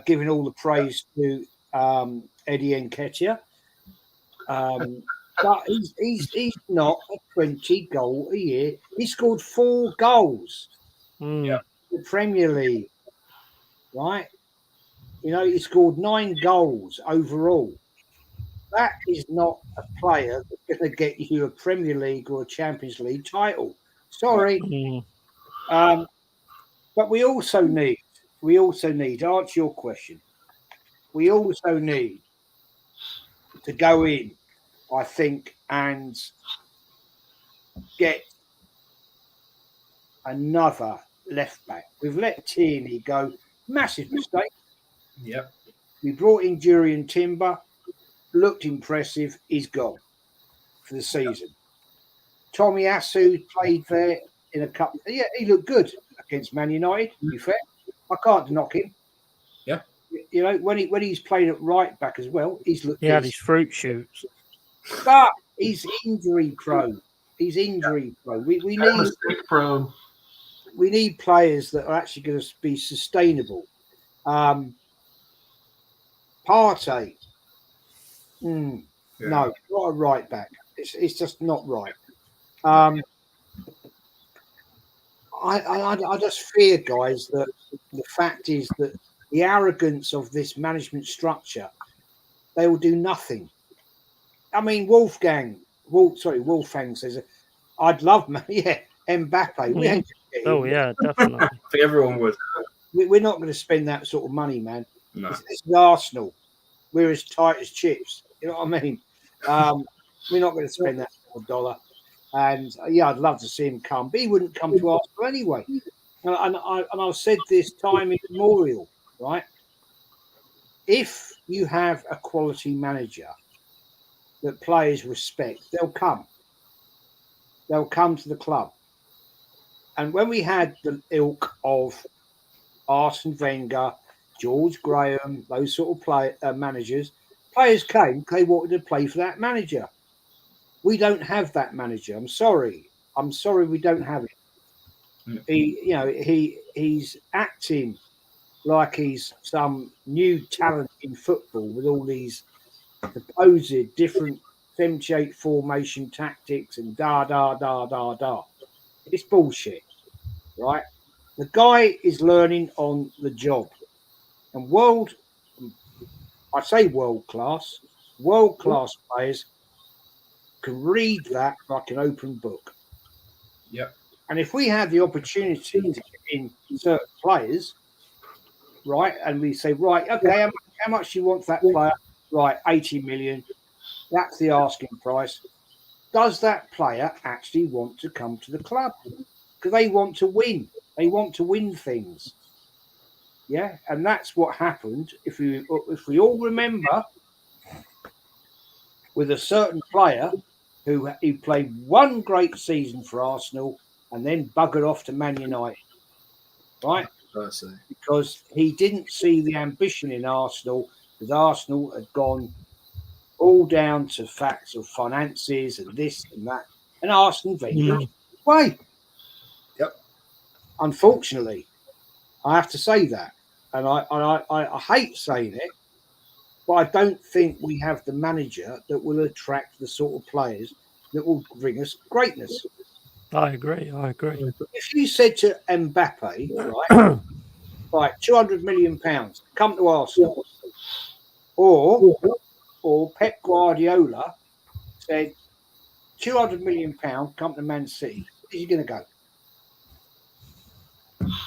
giving all the praise to Eddie Nketiah. But he's not a 20-goal-a-year. He scored 4 goals in the Premier League, right? You know, he scored 9 goals overall. That is not a player that's going to get you a Premier League or a Champions League title. Sorry. But we also need, to answer your question, we also need to go in, I think, and get another left back. We've let Tierney go. Massive mistake. Yep. We brought in Jurien Timber. Looked impressive. He's gone for the season. Tommy Asu played there in a couple. Yeah, he looked good against Man United. To be fair, I can't knock him. Yeah. You know, when he's played at right back as well, he's looked. He had his fruit shoots. But he's injury prone. He's injury prone. We need mistake prone. We need players that are actually going to be sustainable. Partey. No, not a right back. It's just not right. I just fear, guys, that the fact is that the arrogance of this management structure, they will do nothing. I mean, Wolfgang says, I'd love, Mbappe. We ain't definitely. I think everyone would. We're not going to spend that sort of money, man. No. It's Arsenal. We're as tight as chips. You know what I mean? We're not going to spend that sort of dollar. And I'd love to see him come, but he wouldn't come to Arsenal anyway. And I've said this time immemorial, right? If you have a quality manager that players respect, they'll come. They'll come to the club. And when we had the ilk of Arsene Wenger, George Graham, those sort of managers, players came, they wanted to play for that manager. We don't have that manager. I'm sorry we don't have it. He's acting like he's some new talent in football with all these supposed different 78 formation tactics and da. It's bullshit, right? The guy is learning on the job. And world class players can read that like an open book. Yep. And if we have the opportunity to get in certain players, right, and we say, right, okay, how much do you want for that player? Right, 80 million. That's the asking price. Does that player actually want to come to the club? Because they want to win. They want to win things. Yeah, and that's what happened. If we all remember, with a certain player who played one great season for Arsenal and then buggered off to Man United, right? Because he didn't see the ambition in Arsenal, because Arsenal had gone all down to facts of finances and this and that, and Arsene Wenger way. Yep. Unfortunately, I have to say that, and I hate saying it, but I don't think we have the manager that will attract the sort of players that will bring us greatness. I agree. If you said to Mbappe, right, £200 million, come to Arsenal, or Pep Guardiola said, £200 million, come to Man City, where's he going to go?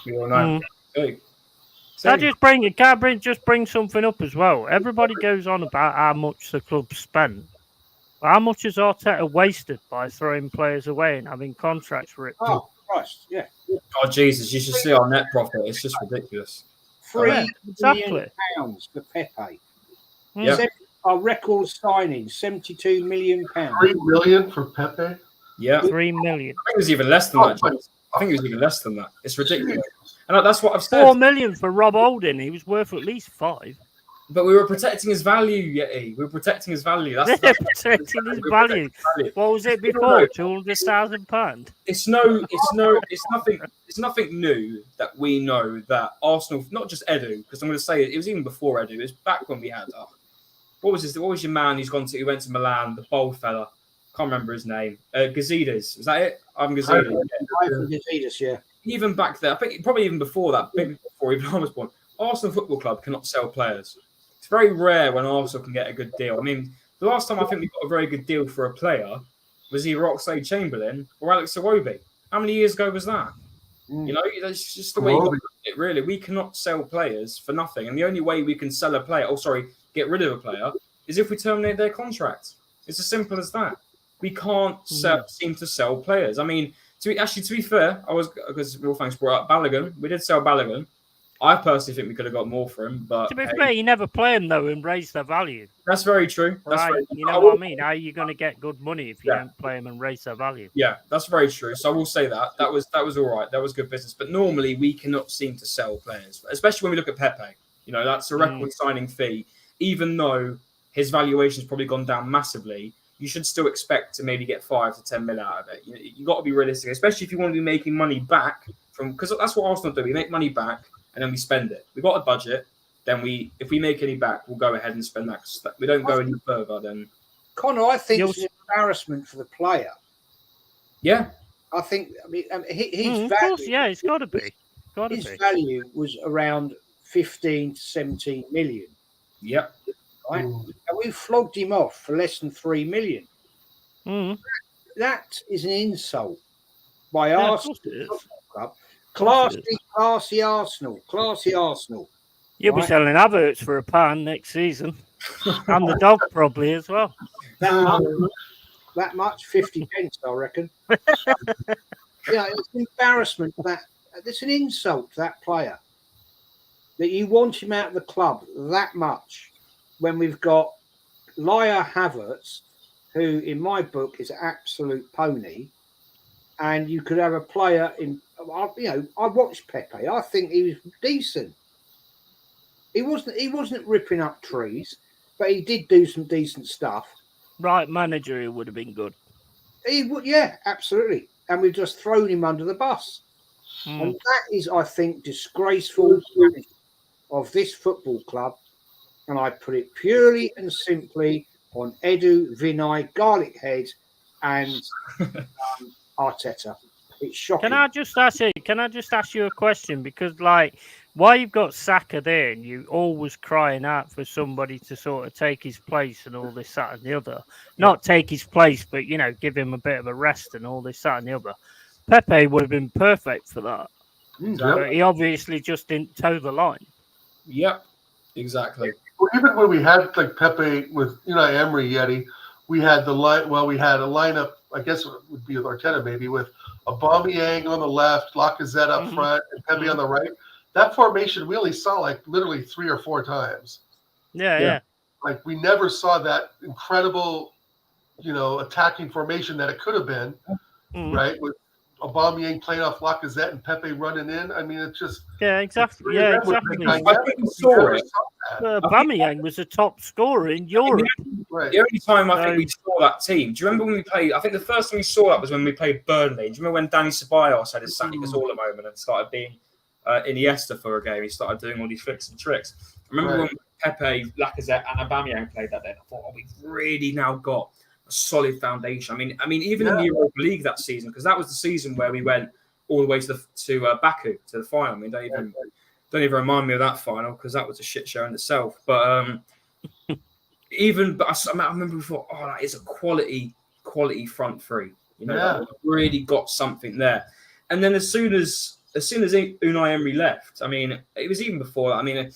You all know. Hey. Just bring something up as well. Everybody goes on about how much the club spent. How much has Arteta wasted by throwing players away and having contracts ripped? Oh, Christ, yeah. Oh, Jesus, you should see our net profit. It's just ridiculous. £3 million for Pepe. Yep. Our record signing, £72 million. £3 million for Pepe? Yeah. 3 million. I think it was even less than that, James. I think it was even less than that. It's ridiculous. And that's what I've said. 4 million for Rob Holding. He was worth at least 5. But we were protecting his value, Yeti. We were protecting his value. That's protecting his value. What was it before? £200,000. It's nothing new that we know that Arsenal, not just Edu, because I'm going to say it was even before Edu. It was back when we had what was your man who went to Milan, the bold fella? Can't remember his name. Gazidis. Was that it? I'm Gazidis. Gazidis, yeah. Even back there, I think probably even before that, before even I was born, Arsenal Football Club cannot sell players. It's very rare when Arsenal can get a good deal. I mean, the last time I think we got a very good deal for a player was either Oxlade-Chamberlain or Alex Iwobi. How many years ago was that? You know, it's just the way you look at it, really. We cannot sell players for nothing. And the only way we can sell a player, get rid of a player, is if we terminate their contract. It's as simple as that. We can't seem to sell players. I mean, to be fair, because Real Thanks brought up Balogun. We did sell Balogun. I personally think we could have got more for him, but to be fair, you never play them though and raise their value. That's very true. That's right. Very true. You know what I mean? How are you going to get good money if you don't play them and raise their value? Yeah, that's very true. So I will say that was all right. That was good business. But normally we cannot seem to sell players, especially when we look at Pepe. You know, that's a record signing fee. Even though his valuation's probably gone down massively, you should still expect to maybe get 5 to 10 mil out of it. You got to be realistic, especially if you want to be making money back because that's what Arsenal do. We make money back and then we spend it. We've got a budget. Then if we make any back, we'll go ahead and spend that. We don't go any further. Then Connor, I think it's an embarrassment for the player. Yeah, I think. I mean, his value. It's got to be. His value was around 15 to 17 million. Yep. Right, and we flogged him off for less than 3 million. That is an insult by Arsenal Club. Classy Arsenal. You'll be selling adverts for £1 next season, and the dog probably as well. That much, 50 pence, I reckon. It's an embarrassment it's an insult to that player that you want him out of the club that much. When we've got Laia Havertz, who in my book is an absolute pony, and you could have a player I watched Pepe. I think he was decent. He wasn't ripping up trees, but he did do some decent stuff. Right manager, he would have been good. He would, yeah, absolutely. And we've just thrown him under the bus, and that is, I think, disgraceful of this football club. And I put it purely and simply on Edu, Vinay, Garlic Head, and Arteta. It's shocking. Can I just ask you a question? Because, why you've got Saka there and you always crying out for somebody to sort of take his place and all this, that, and the other. Not take his place, but, give him a bit of a rest and all this, that, and the other. Pepe would have been perfect for that. But he obviously just didn't toe the line. Yep, exactly. Well, even when we had Pepe with Emery, Yeti, we had the line. Well, we had a lineup. I guess it would be with Arteta, maybe with Aubameyang on the left, Lacazette up front, and Pepe on the right. That formation we only saw literally 3 or 4 times. Yeah. We never saw that incredible, attacking formation that it could have been, right? With Aubameyang playing off Lacazette and Pepe running in. I mean, it's just exactly. Aubameyang was a top scorer in Europe. The only time I think we saw that team. Do you remember when we played? I think the first time we saw that was when we played Burnley. Do you remember when Danny Ceballos had his Santi Cazorla moment and started being Iniesta for a game? He started doing all these flicks and tricks. I remember when Pepe, Lacazette, and Aubameyang played that day. I thought, we've really now got a solid foundation. I mean, even in the Europa League that season, because that was the season where we went all the way to Baku to the final. I mean, don't even remind me of that final because that was a shit show in itself. But I remember we thought, that is a quality front three. Really got something there. And then as soon as Unai Emery left, I mean, it was even before that. I mean,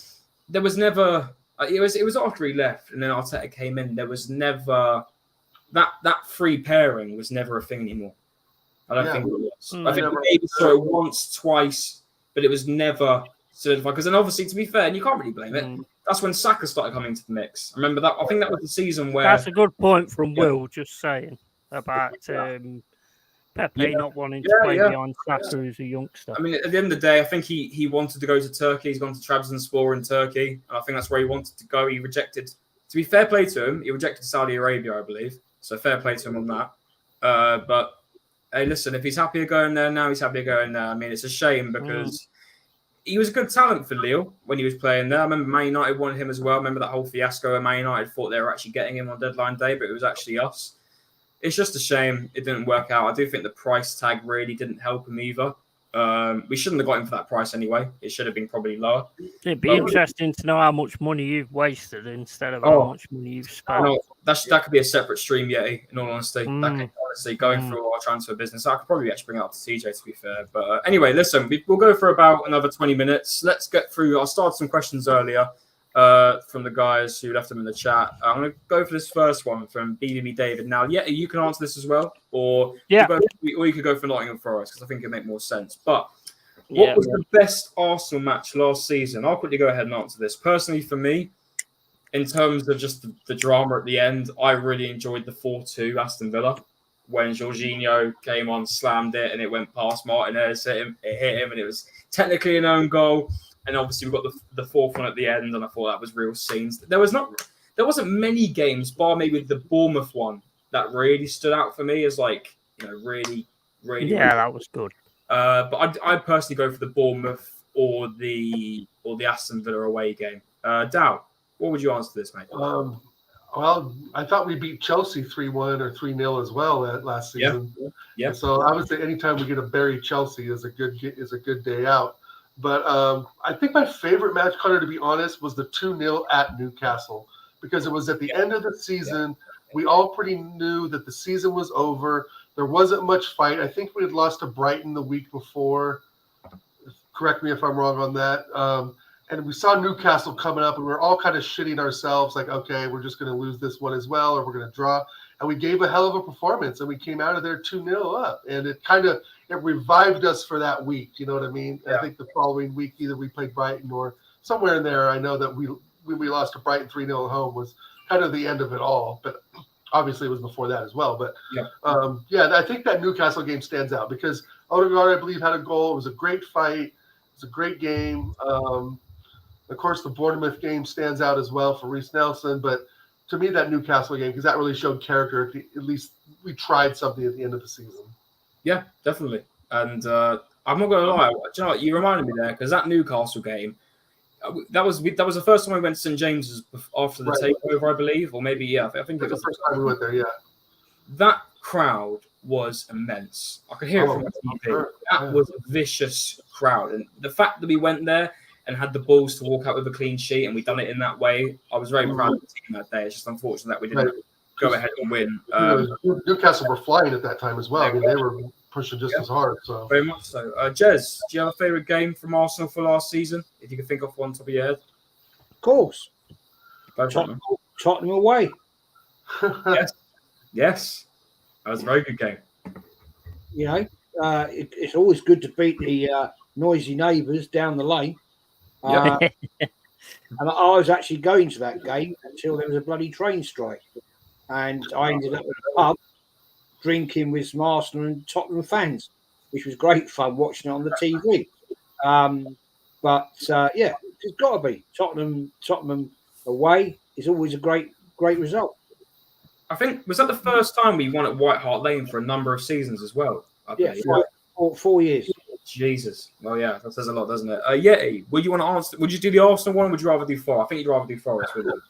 there was never. It was after he left, and then Arteta came in. There was never. That free pairing was never a thing anymore. I don't think it was. I think we maybe saw it once, twice, but it was never certified. Because then, obviously, to be fair, and you can't really blame it. That's when Saka started coming into the mix. I remember that. I think that was the season where. That's a good point from Will. Just saying about Pepe not wanting to play behind Saka as a youngster. I mean, at the end of the day, I think he wanted to go to Turkey. He's gone to Trabzonspor in Turkey, and I think that's where he wanted to go. He rejected. To be fair play to him, he rejected Saudi Arabia, I believe. So fair play to him on that. But hey, listen, if he's happier going there now, he's happier going there. I mean, it's a shame because he was a good talent for Lille when he was playing there. I remember Man United wanted him as well. I remember that whole fiasco where Man United thought they were actually getting him on deadline day, but it was actually us. It's just a shame it didn't work out. I do think the price tag really didn't help him either. We shouldn't have got him for that price anyway. It should have been probably lower. It'd be interesting to know how much money you've wasted instead of how much money you've spent. No, that could be a separate stream, Yeti, in all honesty. That could, honestly, going through our transfer business, I could probably actually bring it up to TJ, to be fair. But anyway, listen, we'll go for about another 20 minutes. Let's get through. I'll start some questions earlier from the guys who left them in the chat. I'm going to go for this first one from BBB David. Now, Yeti, you can answer this as well, or you could go for Nottingham Forest, because I think it'd make more sense. But what was the best Arsenal match last season? I'll quickly go ahead and answer this. Personally, for me, in terms of just the drama at the end, I really enjoyed the 4-2 Aston Villa when Jorginho came on, slammed it, and it went past Martinez, it hit him, and it was technically an own goal. And obviously we got the fourth one at the end, and I thought that was real scenes. There wasn't many games, bar maybe the Bournemouth one, that really stood out for me as like, really. Yeah, that was good. But I'd personally go for the Bournemouth or the Aston Villa away game. Dow, what would you answer to this, mate? Well, I thought we beat Chelsea 3-1 or 3-0 as well last season. Yeah. So I would say anytime we get a bury Chelsea is a good day out. But I think my favorite match, Connor, to be honest, was the 2-0 at Newcastle, because it was at the end of the season. We all pretty knew that the season was over. There wasn't much fight. I think we had lost to Brighton the week before. Correct me if I'm wrong on that. And we saw Newcastle coming up, and we were all kind of shitting ourselves, like, okay, we're just going to lose this one as well, or we're going to draw. And we gave a hell of a performance, and we came out of there 2-0 up. And it revived us for that week. You know what I mean? Yeah. I think the following week, either we played Brighton or somewhere in there. I know that we lost to Brighton 3-0 at home was kind of the end of it all. But obviously it was before that as well. But I think that Newcastle game stands out because Odegaard, I believe, had a goal. It was a great fight. It was a great game. Of course, the Bournemouth game stands out as well for Reece Nelson. But to me, that Newcastle game, because that really showed character. At least we tried something at the end of the season. Yeah, definitely. And I'm not going to lie. Do you know what? You reminded me there, because that Newcastle game, that was the first time we went to St. James's after the takeover, I believe. Or maybe, I think it was the first time we went there, That crowd was immense. I could hear it from the TV. Sure. That was a vicious crowd. And the fact that we went there and had the balls to walk out with a clean sheet, and we done it in that way, I was very proud of the team that day. It's just unfortunate that we didn't go ahead and win. Newcastle were flying at that time as well. I mean, they were pushing just as hard. So very much so. Jez, do you have a favourite game from Arsenal for last season? If you can think of one top of your head. Of course. Tottenham away. Yes. That was a very good game. It's always good to beat the noisy neighbours down the lane. And I was actually going to that game until there was a bloody train strike. And I ended up at the pub drinking with some Arsenal and Tottenham fans, which was great fun watching it on the TV. It's got to be Tottenham away is always a great result. I think, was that the first time we won at White Hart Lane for a number of seasons as well? 4 years. Jesus. Well, yeah, that says a lot, doesn't it? Yeti, would you want to answer? Would you do the Arsenal one, or would you rather do Forest? I think you'd rather do Forest, wouldn't you?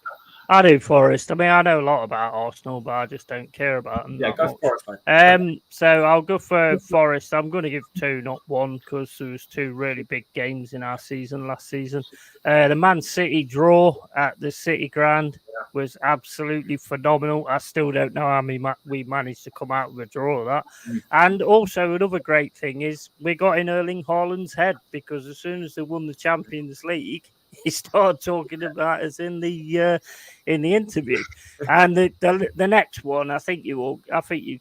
I do Forest. I mean, I know a lot about Arsenal, but I just don't care about them. Yeah, go for Forest, mate. So I'll go for Forest. I'm going to give 2, not 1, because there was 2 really big games in our season last season. The Man City draw at the City Ground was absolutely phenomenal. I still don't know how we managed to come out with a draw of that. And also another great thing is we got in Erling Haaland's head, because as soon as they won the Champions League, he started talking about us in the interview. And the next one, I think you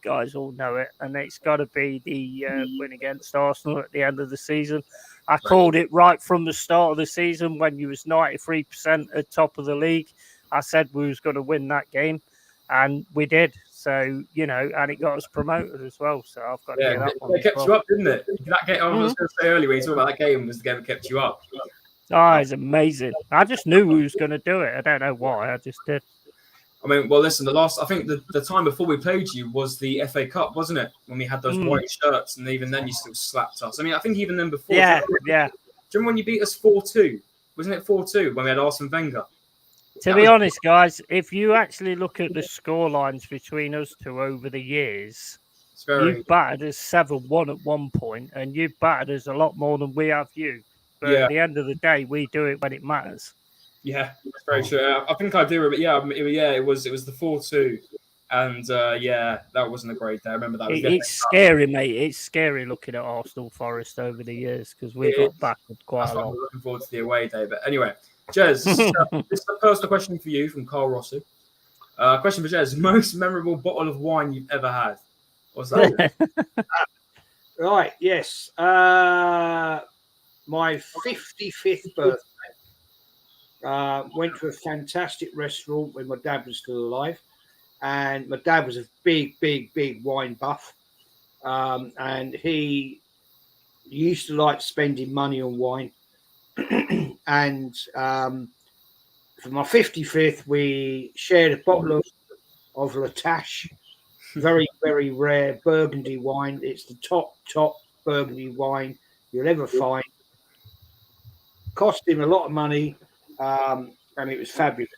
guys all know it, and it's got to be the win against Arsenal at the end of the season. I called it right from the start of the season when you was 93% at top of the league. I said we was going to win that game, and we did. So, and it got us promoted as well. So I've got to do that one. It kept you up, didn't it? That game, I was going to say earlier when you talked about that game, was the game that kept you up. Oh, it's amazing. I just knew we was going to do it. I don't know why. I just did. I mean, well, listen, I think the time before we played you was the FA Cup, wasn't it? When we had those white shirts, and even then you still slapped us. I mean, I think even then before. Yeah. Do you remember when you beat us 4-2? Wasn't it 4-2 when we had Arsene Wenger? To be honest, guys, if you actually look at the score lines between us two over the years, You battered us 7-1 at one point, and you battered us a lot more than we have you. But at the end of the day, we do it when it matters. Yeah, that's very true. I think I do. But it was the 4-2, and that wasn't a great day. I remember that. It's scary, mate. It's scary looking at Arsenal Forest over the years because we got backward quite a lot. I'm looking forward to the away day. But anyway, Jez, this is a personal question for you from Carl Rossi. Question for Jez: most memorable bottle of wine you've ever had? What's that? Right. Yes. My 55th birthday. Went to a fantastic restaurant when my dad was still alive, and my dad was a big wine buff, and he used to like spending money on wine. And for my 55th, we shared a bottle of La Tâche, very rare Burgundy wine. It's the top Burgundy wine you'll ever find. Cost him a lot of money. And it was fabulous,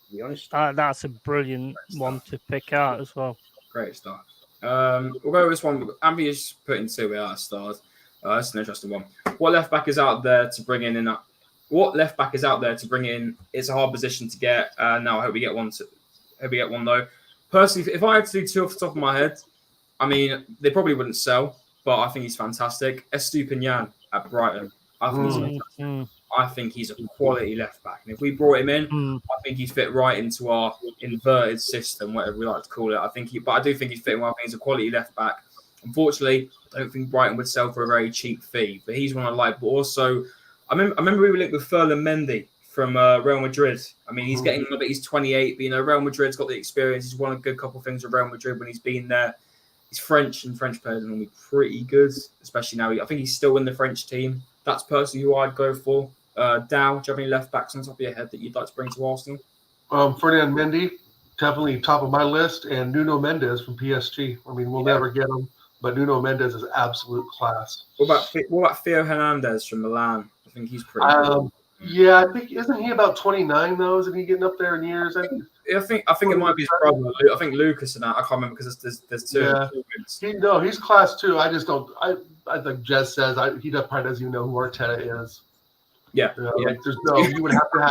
to be honest. That's a brilliant one to pick out as well. Great start. We'll go with this one. Ambi is putting two without a start. That's an interesting one. What left back is out there to bring in? It's a hard position to get. Now I hope we get one. Hope we get one though. Personally, if I had to do two off the top of my head, I mean they probably wouldn't sell, but I think he's fantastic. Estupiñán at Brighton. I think he's fantastic. I think he's a quality left back, and if we brought him in, I think he's fit right into our inverted system, whatever we like to call it. I do think he's fitting well. I think he's a quality left back. Unfortunately, I don't think Brighton would sell for a very cheap fee, but he's one I like. But also, I remember we were linked with Ferland Mendy from Real Madrid. I mean, he's getting a bit. He's 28, but Real Madrid's got the experience. He's won a good couple of things with Real Madrid when he's been there. He's French, and French players are normally pretty good, especially now. I think he's still in the French team. That's personally who I'd go for. Dow, do you have any left backs on top of your head that you'd like to bring to Arsenal? Ferdinand Mendy, definitely top of my list, and Nuno Mendes from PSG. I mean, we'll never get him, but Nuno Mendes is absolute class. What about Theo Hernandez from Milan? I think he's pretty good. Yeah, I think isn't he about 29 though? Isn't he getting up there in years? I think it might be his brother. I think Lucas and that. I can't remember because there's two. Yeah. He's class too. I just don't. I think Jez says he probably doesn't even know who Arteta is. Yeah, Like there's no. You would have to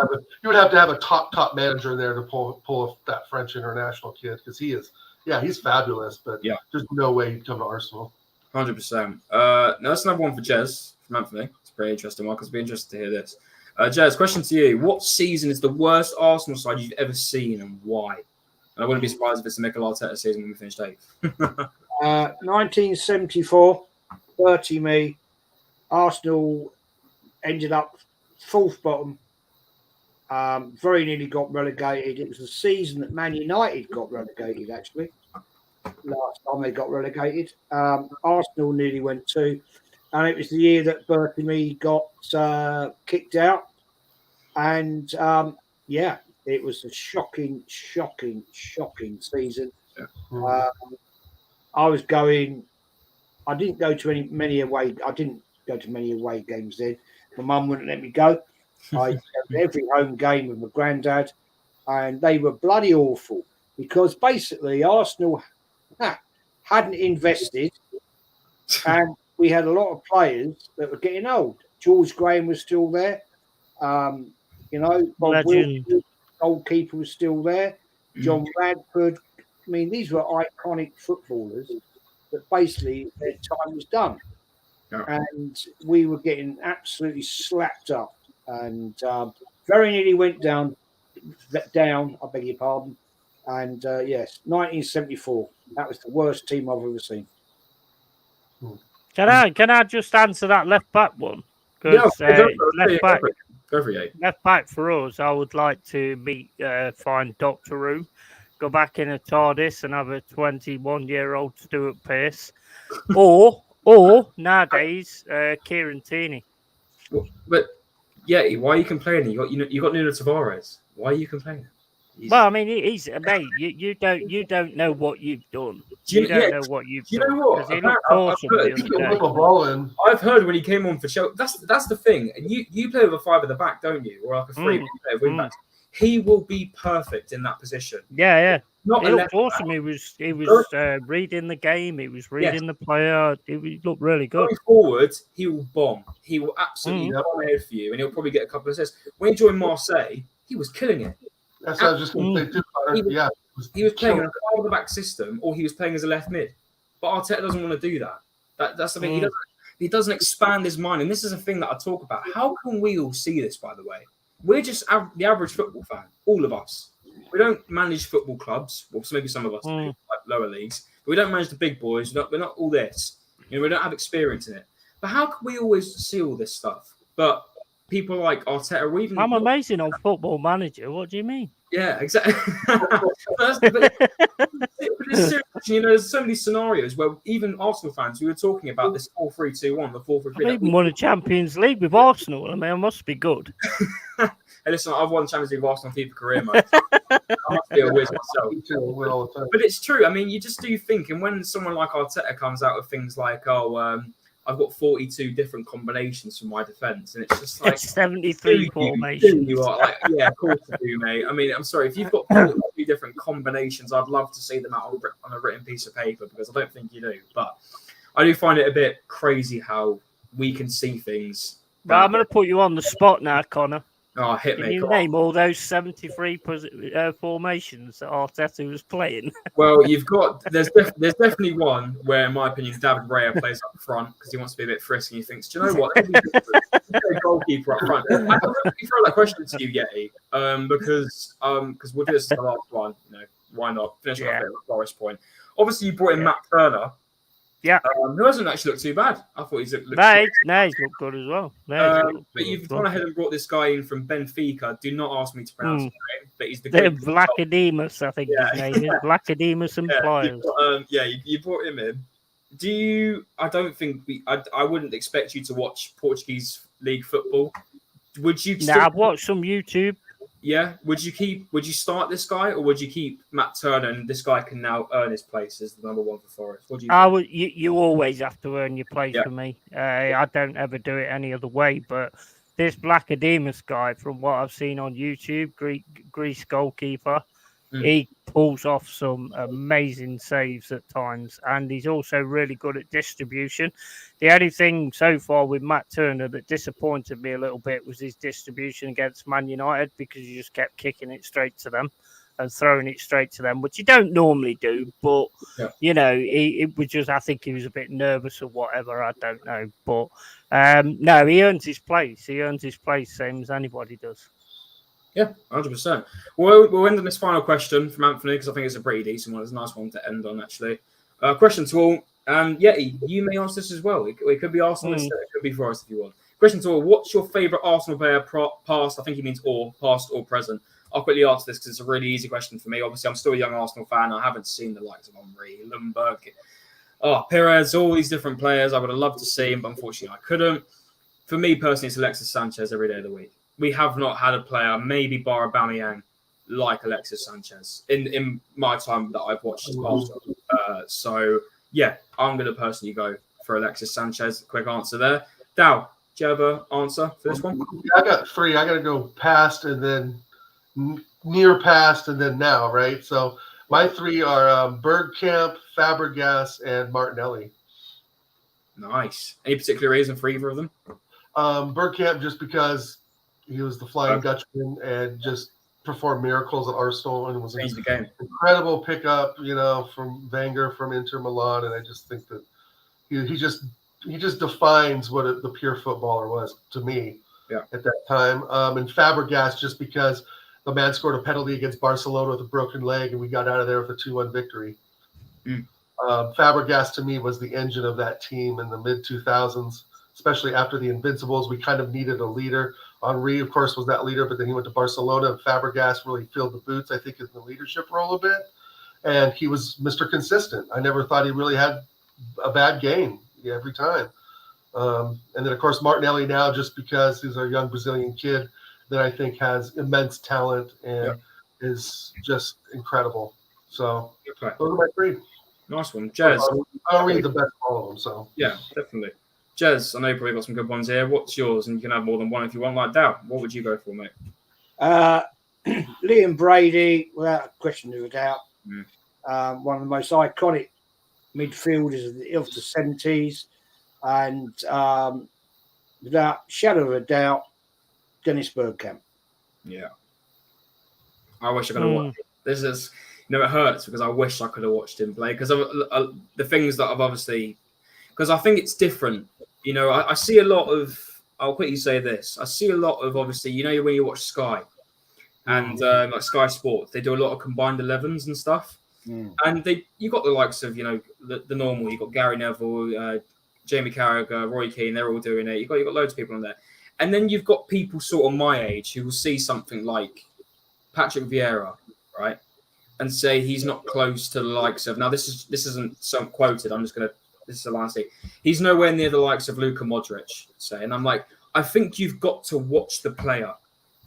have a top manager there to pull that French international kid because he is. Yeah, he's fabulous, but there's no way he'd come to Arsenal. 100%. Now that's another one for Jez from Anthony. It's a pretty interesting one because I'd be interested to hear this. Jez, question to you: what season is the worst Arsenal side you've ever seen, and why? And I wouldn't be surprised if it's a Mikel Arteta season when we finished 8th. 1974, 30 me. Arsenal ended up 4th bottom. Very nearly got relegated. It was the season that Man United got relegated, actually. Last time they got relegated. Arsenal nearly went too. And it was the year that Bertimi got kicked out. And, it was a shocking season. Yeah. I didn't go to many away games then. My mum wouldn't let me go. I had every home game with my granddad, and they were bloody awful because basically Arsenal hadn't invested, and we had a lot of players that were getting old. George Graham was still there. Bob Wilson, goalkeeper, was still there. John Radford. I mean, these were iconic footballers that basically their time was done. And we were getting absolutely slapped up, and very nearly went down. I beg your pardon. And 1974. That was the worst team I've ever seen. Can I just answer that left back one? Because left back for us, I would like to find Doctor Who, go back in a TARDIS and have a 21-year-old Stuart Pearce, or nowadays, Kieran Tierney. But why are you complaining? You got Nuno Tavares. Why are you complaining? Well, I mean, he's mate. You don't know what you've done. You don't know what you've done. You know what? I've heard when he came on for Chelsea. That's the thing. And you play with a 5 at the back, don't you? Or like a 3 wing back. he will be perfect in that position. Yeah. Not he looked awesome. He was reading the game. He was reading the player. He looked really good. Going forward, he will bomb. He will absolutely bomb ahead for you, and he'll probably get a couple of assists. When he joined Marseille, he was killing it. That's what I was just going to say too. He was playing in a five-at-the-back system, or he was playing as a left mid. But Arteta doesn't want to do that. That's the thing. He doesn't expand his mind, and this is a thing that I talk about. How can we all see this? By the way, we're just the average football fan. All of us. We don't manage football clubs. Well, maybe some of us do, like lower leagues. But we don't manage the big boys. We're not all this. We don't have experience in it. But how can we always see all this stuff? But people like Arteta, even I'm amazing on Football Manager. What do you mean? Yeah, exactly. but it's serious. There's so many scenarios where even Arsenal fans, we were talking about this 4-3-2-1, the 4-3-3. I even won a Champions League with Arsenal. I mean, I must be good. Hey, listen, I've won Champions League with Arsenal FIFA career, mate. I must be a whiz myself. But it's true. I mean, you just do think, and when someone like Arteta comes out with things like, I've got 42 different combinations for my defence, and it's just like 73 formations. You are like, yeah, of course you do, mate. I mean, I'm sorry, if you've got 42 different combinations, I'd love to see them out on a written piece of paper, because I don't think you do. But I do find it a bit crazy how we can see things. But I'm going to put you on the spot now, Connor. Oh, hit me. Can you name all those 73 formations that Arteta was playing? Well, there's definitely one where, in my opinion, David Raya plays up front because he wants to be a bit frisky. He thinks, do you know what? A goalkeeper up front. I can really throw that question to you, Yeti, because we'll do this as the last one. Why not? Finish off at Forest point. Obviously, you brought in Matt Turner. Yeah, who hasn't actually looked too bad. I thought he's looked he's looked good as well. But you've gone ahead and brought this guy in from Benfica. Do not ask me to pronounce his name, but he's the Vlachodimos, I think his name is. Vlachodimos and Pliers. You brought him in. I don't think I wouldn't expect you to watch Portuguese league football. Would you? I've watched some YouTube. Yeah. Would you start this guy, or would you keep Matt Turner, and this guy can now earn his place as the number one for Forest? What do you think? You always have to earn your place for me. I don't ever do it any other way. But this Vlachodimos guy, from what I've seen on YouTube, Greece goalkeeper, he pulls off some amazing saves at times, and he's also really good at distribution. The only thing so far with Matt Turner that disappointed me a little bit was his distribution against Man United, because he just kept kicking it straight to them and throwing it straight to them, which you don't normally do. But, it was just, I think he was a bit nervous or whatever. I don't know. But, no, he earns his place. He earns his place, same as anybody does. Yeah, 100%. We'll end on this final question from Anthony, because I think it's a pretty decent one. It's a nice one to end on, actually. Question to all. Yeti, you may answer this as well. It could be Arsenal instead. It could be Forest if you want. Question to all. What's your favourite Arsenal player past? I think he means past or present. I'll quickly answer this because it's a really easy question for me. Obviously, I'm still a young Arsenal fan. I haven't seen the likes of Henry, Lundberg, Perez, all these different players. I would have loved to see him, but unfortunately I couldn't. For me personally, it's Alexis Sanchez every day of the week. We have not had a player, maybe bar Aubameyang, like Alexis Sanchez in my time that I've watched his past. So, yeah, I'm going to personally go for Alexis Sanchez. Quick answer there. Dow, do you have an answer for this one? I got three. I got to go past and then near past and then now, right? So my three are Bergkamp, Fabregas, and Martinelli. Nice. Any particular reason for either of them? Bergkamp, just because he was the Flying Dutchman and just performed miracles at Arsenal, and was an incredible pickup, from Wenger from Inter Milan. And I just think that he just defines what the pure footballer was to me at that time. And Fabregas, just because the man scored a penalty against Barcelona with a broken leg, and we got out of there with a 2-1 victory. Fabregas to me was the engine of that team in the mid 2000s, especially after the Invincibles. We kind of needed a leader. Henry, of course, was that leader, but then he went to Barcelona, and Fabregas really filled the boots, I think, in the leadership role a bit. And he was Mr. Consistent. I never thought he really had a bad game every time. And then, of course, Martinelli now, just because he's a young Brazilian kid that I think has immense talent and is just incredible. So those are my three. Nice one. Jez. I'll read the best of all of them. So yeah, definitely. Jez, I know you probably got some good ones here. What's yours? And you can have more than one if you want. Like Dow, what would you go for, mate? Liam Brady, without a question of a doubt, one of the most iconic midfielders of the 70s, and without shadow of a doubt, Dennis Bergkamp. Yeah, I wish I could have watched it. This is, it hurts because I wish I could have watched him play because the things that I've obviously, because I think it's different. I see a lot of. I'll quickly say this: I see a lot of obviously, when you watch Sky and like Sky Sports, they do a lot of combined 11s and stuff. And you got the likes of the normal. You got Gary Neville, Jamie Carragher, Roy Keane. They're all doing it. You got loads of people on there, and then you've got people sort of my age who will see something like Patrick Vieira, right, and say he's not close to the likes of. Now this isn't some quoted. I'm just gonna. This is a line. He's nowhere near the likes of Luka Modric. Say, and I'm like, I think you've got to watch the player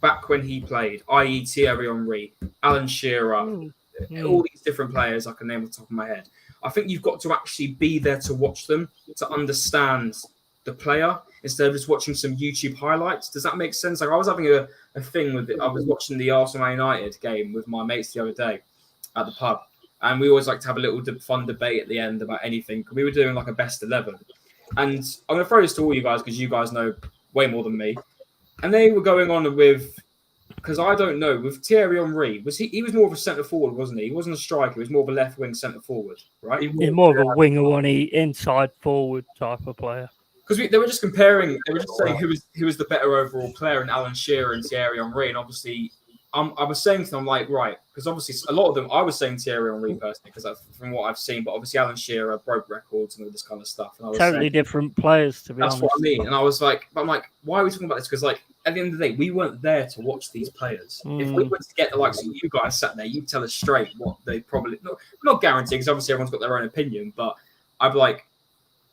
back when he played, i.e. Thierry Henry, Alan Shearer, all these different players I can name off the top of my head. I think you've got to actually be there to watch them, to understand the player, instead of just watching some YouTube highlights. Does that make sense? Like I was having a thing with it. I was watching the Arsenal United game with my mates the other day at the pub. And we always like to have a little fun debate at the end about anything. We were doing like a best 11. And I'm going to throw this to all you guys because you guys know way more than me. And they were going on with, because I don't know, with Thierry Henry, he was more of a centre forward, wasn't he? He wasn't a striker. He was more of a left wing centre forward, right? He's more of a winger one, inside forward type of player. Because they were just comparing, they were just saying who was the better overall player in Alan Shearer and Thierry Henry. And obviously, I was saying to them, like, right, because obviously a lot of them, I was saying Thierry Henry personally, because from what I've seen, but obviously Alan Shearer broke records and all this kind of stuff. And I was totally different players, to be honest. That's what I mean. And I was like, why are we talking about this? Because, like, at the end of the day, we weren't there to watch these players. If we were to get the likes of you guys sat there, you'd tell us straight what they probably, not guaranteed, because obviously everyone's got their own opinion, but I'd be like,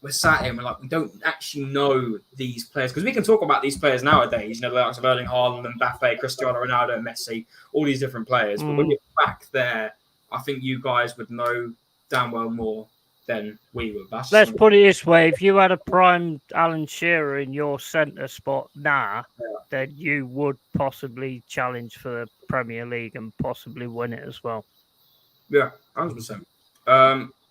we're sat here and we're like, we don't actually know these players. Because we can talk about these players nowadays, the likes of Erling Haaland and Mbappe, Cristiano Ronaldo, Messi, all these different players. But when you're back there, I think you guys would know damn well more than we would. Let's put it this way. If you had a prime Alan Shearer in your centre spot now, then you would possibly challenge for the Premier League and possibly win it as well. Yeah, 100%.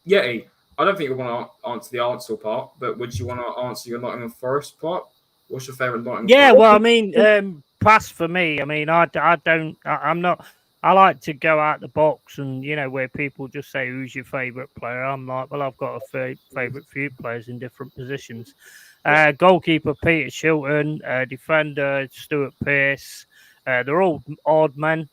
Yeti, I don't think you want to answer the Arsenal part, but would you want to answer your Nottingham Forest part? What's your favourite Nottingham Forest? Well, I mean, pass for me. I mean, I'm not. I like to go out the box and, where people just say, who's your favourite player? I'm like, well, I've got a favourite few players in different positions. Goalkeeper, Peter Shilton. Defender, Stuart Pearce. They're all odd men.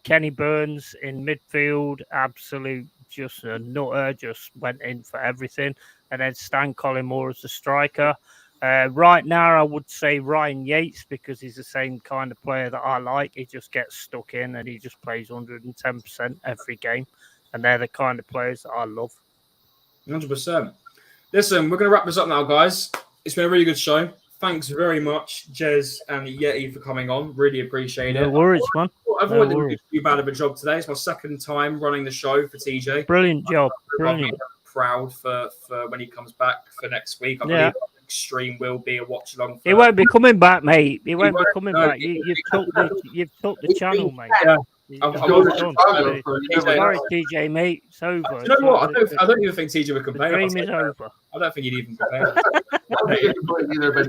Kenny Burns in midfield, absolute just a nutter, just went in for everything. And then Stan Collymore as the striker. Right now, I would say Ryan Yates because he's the same kind of player that I like. He just gets stuck in and he just plays 110% every game. And they're the kind of players that I love. 100%. Listen, we're going to wrap this up now, guys. It's been a really good show. Thanks very much, Jez and Yeti, for coming on. Really appreciate it. No worries, man. I've already done too bad of a job today. It's my second time running the show for TJ. Brilliant job. Brilliant. I'm proud for when he comes back for next week. I believe Extreme will be a watch along. He won't be coming back, mate. He won't be coming back. You've took the channel, mate. Yeah. Sorry, TJ, mate. It's over. You know what? I don't even think TJ would complain. The dream is over. I don't think he'd even complain. I don't think anybody either, but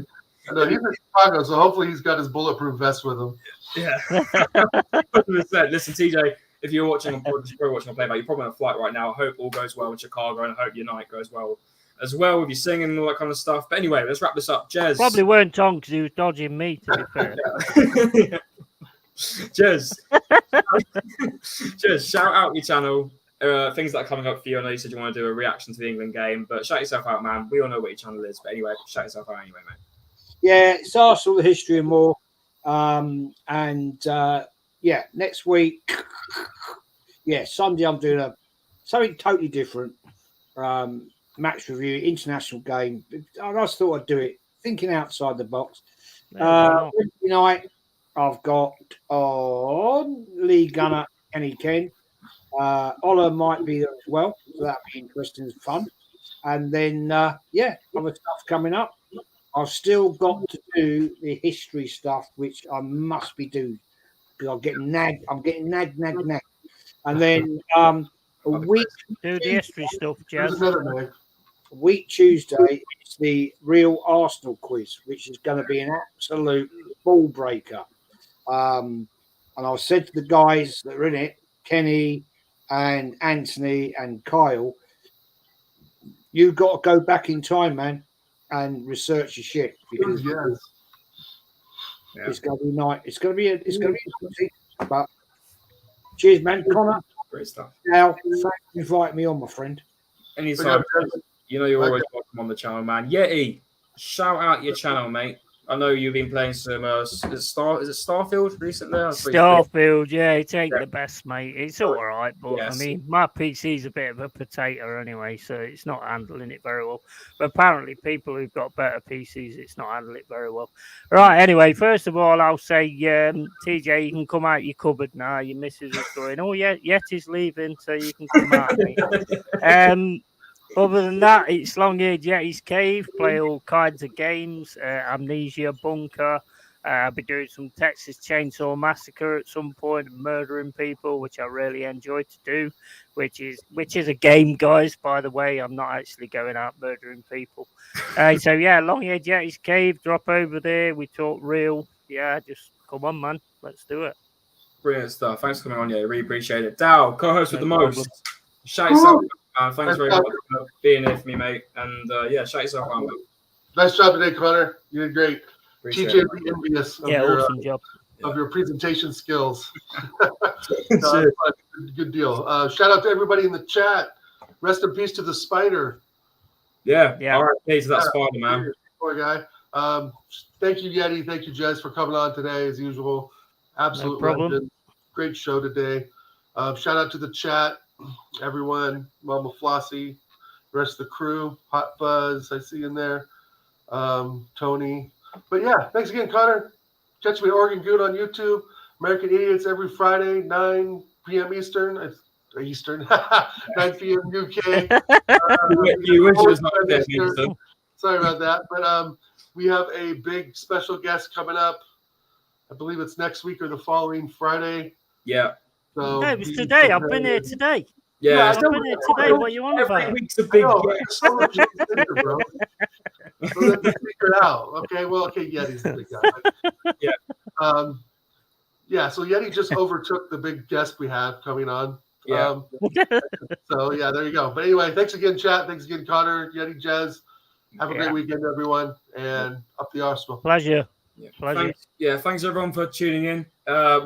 no, he's in Chicago, so hopefully he's got his bulletproof vest with him. Yeah. 100%. Listen, TJ, if you're watching on playback, you're probably on a flight right now. I hope all goes well in Chicago, and I hope your night goes well as well with you singing and all that kind of stuff. But anyway, let's wrap this up. Jez. Probably weren't on because he was dodging me, to be fair. Jez, shout out your channel. Things that are coming up for you. I know you said you want to do a reaction to the England game, but shout yourself out, man. We all know what your channel is, but anyway, shout yourself out anyway, mate. Yeah, it's Arsenal, the history and more. Next week, Sunday I'm doing something totally different. Match review, international game. I just thought I'd do it, thinking outside the box. Wednesday night, I've got on Lee Gunner, Kenny Ken. Ola might be there as well, so that'll be interesting and fun. And then, other stuff coming up. I've still got to do the history stuff, which I must be doing because I'm getting nagged. And then a week. Do the history stuff, Jazz. There's another nag. Week Tuesday, it's the real Arsenal quiz, which is going to be an absolute ball breaker. And I said to the guys that are in it, Kenny and Anthony and Kyle, you've got to go back in time, man, and research your shit because it's going to be nice. It's going to be but cheers, man. Connor, great stuff. Now, thanks for inviting me on, my friend. Anytime. You know you're always welcome on the channel, man. Yeti, shout out your channel, mate. I know you've been playing some is it Starfield recently? Starfield, yeah, it ain't the best, mate. It's all right, but I mean, my PC's a bit of a potato anyway, so it's not handling it very well. But apparently, people who've got better PCs, it's not handling it very well. Right, anyway, first of all, I'll say, TJ, you can come out your cupboard now. Your missus is going, oh, yeah, Yeti's leaving, so you can come out, mate. Other than that, it's LongHairedYeti's Cave, play all kinds of games, Amnesia, Bunker. I'll be doing some Texas Chainsaw Massacre at some point, murdering people, which I really enjoy to do, which is a game, guys, by the way. I'm not actually going out murdering people. So, yeah, LongHairedYeti's Cave, drop over there. We talk real. Yeah, just come on, man. Let's do it. Brilliant stuff. Thanks for coming on, yeah. Really appreciate it. Dow, co-host with the most. Shout yourself out. Thanks very much for being here for me, mate. And shout yourself out, mate. Nice job today, Connor. You did great. TJ, be envious of awesome job. Of your presentation skills. Good deal. Shout out to everybody in the chat. Rest in peace to the spider. Yeah. All right, to that spider, man. Poor guy. Thank you, Yeti. Thank you, Jez, for coming on today, as usual. Absolute legend. Great show today. Shout out to the chat, everyone. Mama Flossie, the rest of the crew. Hot Buzz, I see in there. Tony. But yeah, thanks again, Connor. Catch me at Oregon Goon on YouTube. American Idiots every Friday, 9 p.m. Eastern. 9 p.m. UK. Sorry about that. But we have a big special guest coming up. I believe it's next week or the following Friday. Yeah. So it was today. I've been here today. Yeah, I've been here today. What you want about? Every week's a big guest. So let's figure it out. Okay, Yeti's the big guy. Yeah. So Yeti just overtook the big guest we have coming on. Yeah. So yeah, there you go. But anyway, thanks again, chat. Thanks again, Connor, Yeti, Jez. Have a great weekend, everyone, and up the Arsenal. Pleasure. Pleasure. Thanks everyone for tuning in.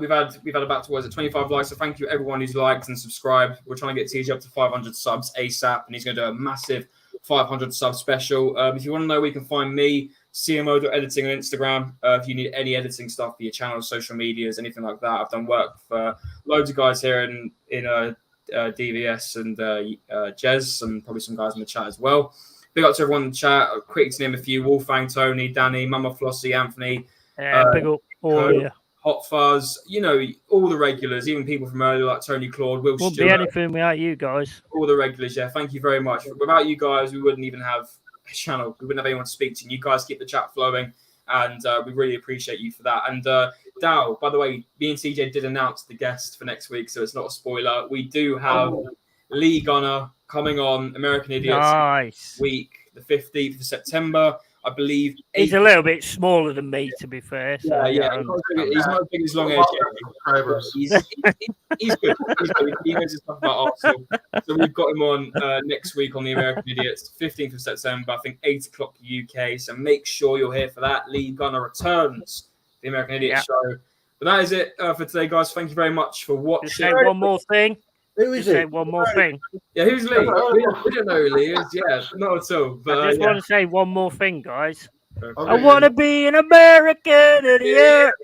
We've had about 25 likes, so thank you everyone who's liked and subscribed. We're trying to get TJ up to 500 subs ASAP, and he's going to do a massive 500 sub special. If you want to know where you can find me, CMO.editing on Instagram. If you need any editing stuff for your channel, social medias, anything like that, I've done work for loads of guys here in DVS and Jez, and probably some guys in the chat as well. Big up to everyone in the chat. Quick to name a few: Wolfgang, Tony, Danny, Mama Flossie, Anthony. Big up. Hot Fuzz, all the regulars, even people from earlier like Tony Claude, Will Wouldn't Stewart. Be anything without you guys. All the regulars, yeah. Thank you very much. Without you guys, we wouldn't even have a channel. We wouldn't have anyone to speak to. You guys keep the chat flowing, and we really appreciate you for that. And Dow, by the way, me and TJ did announce the guest for next week, so it's not a spoiler. We do have Lee Gunner coming on American Idiots week, the 15th of September. I believe he's a little bit smaller than me, to be fair. So He's not as big as LongHairedYeti. He's good. He knows his stuff about Arsenal. So we've got him on next week on the American Idiots, 15th of September, I think 8 o'clock UK. So make sure you're here for that. Lee Gunner returns the American Idiots show. But that is it for today, guys. Thank you very much for watching. Just say one more thing. Who is it? One more thing. Yeah, who's Lee? We don't know who Lee is. Yeah, not at all. But, I just want to say one more thing, guys. Okay. I want to be an American Idiot.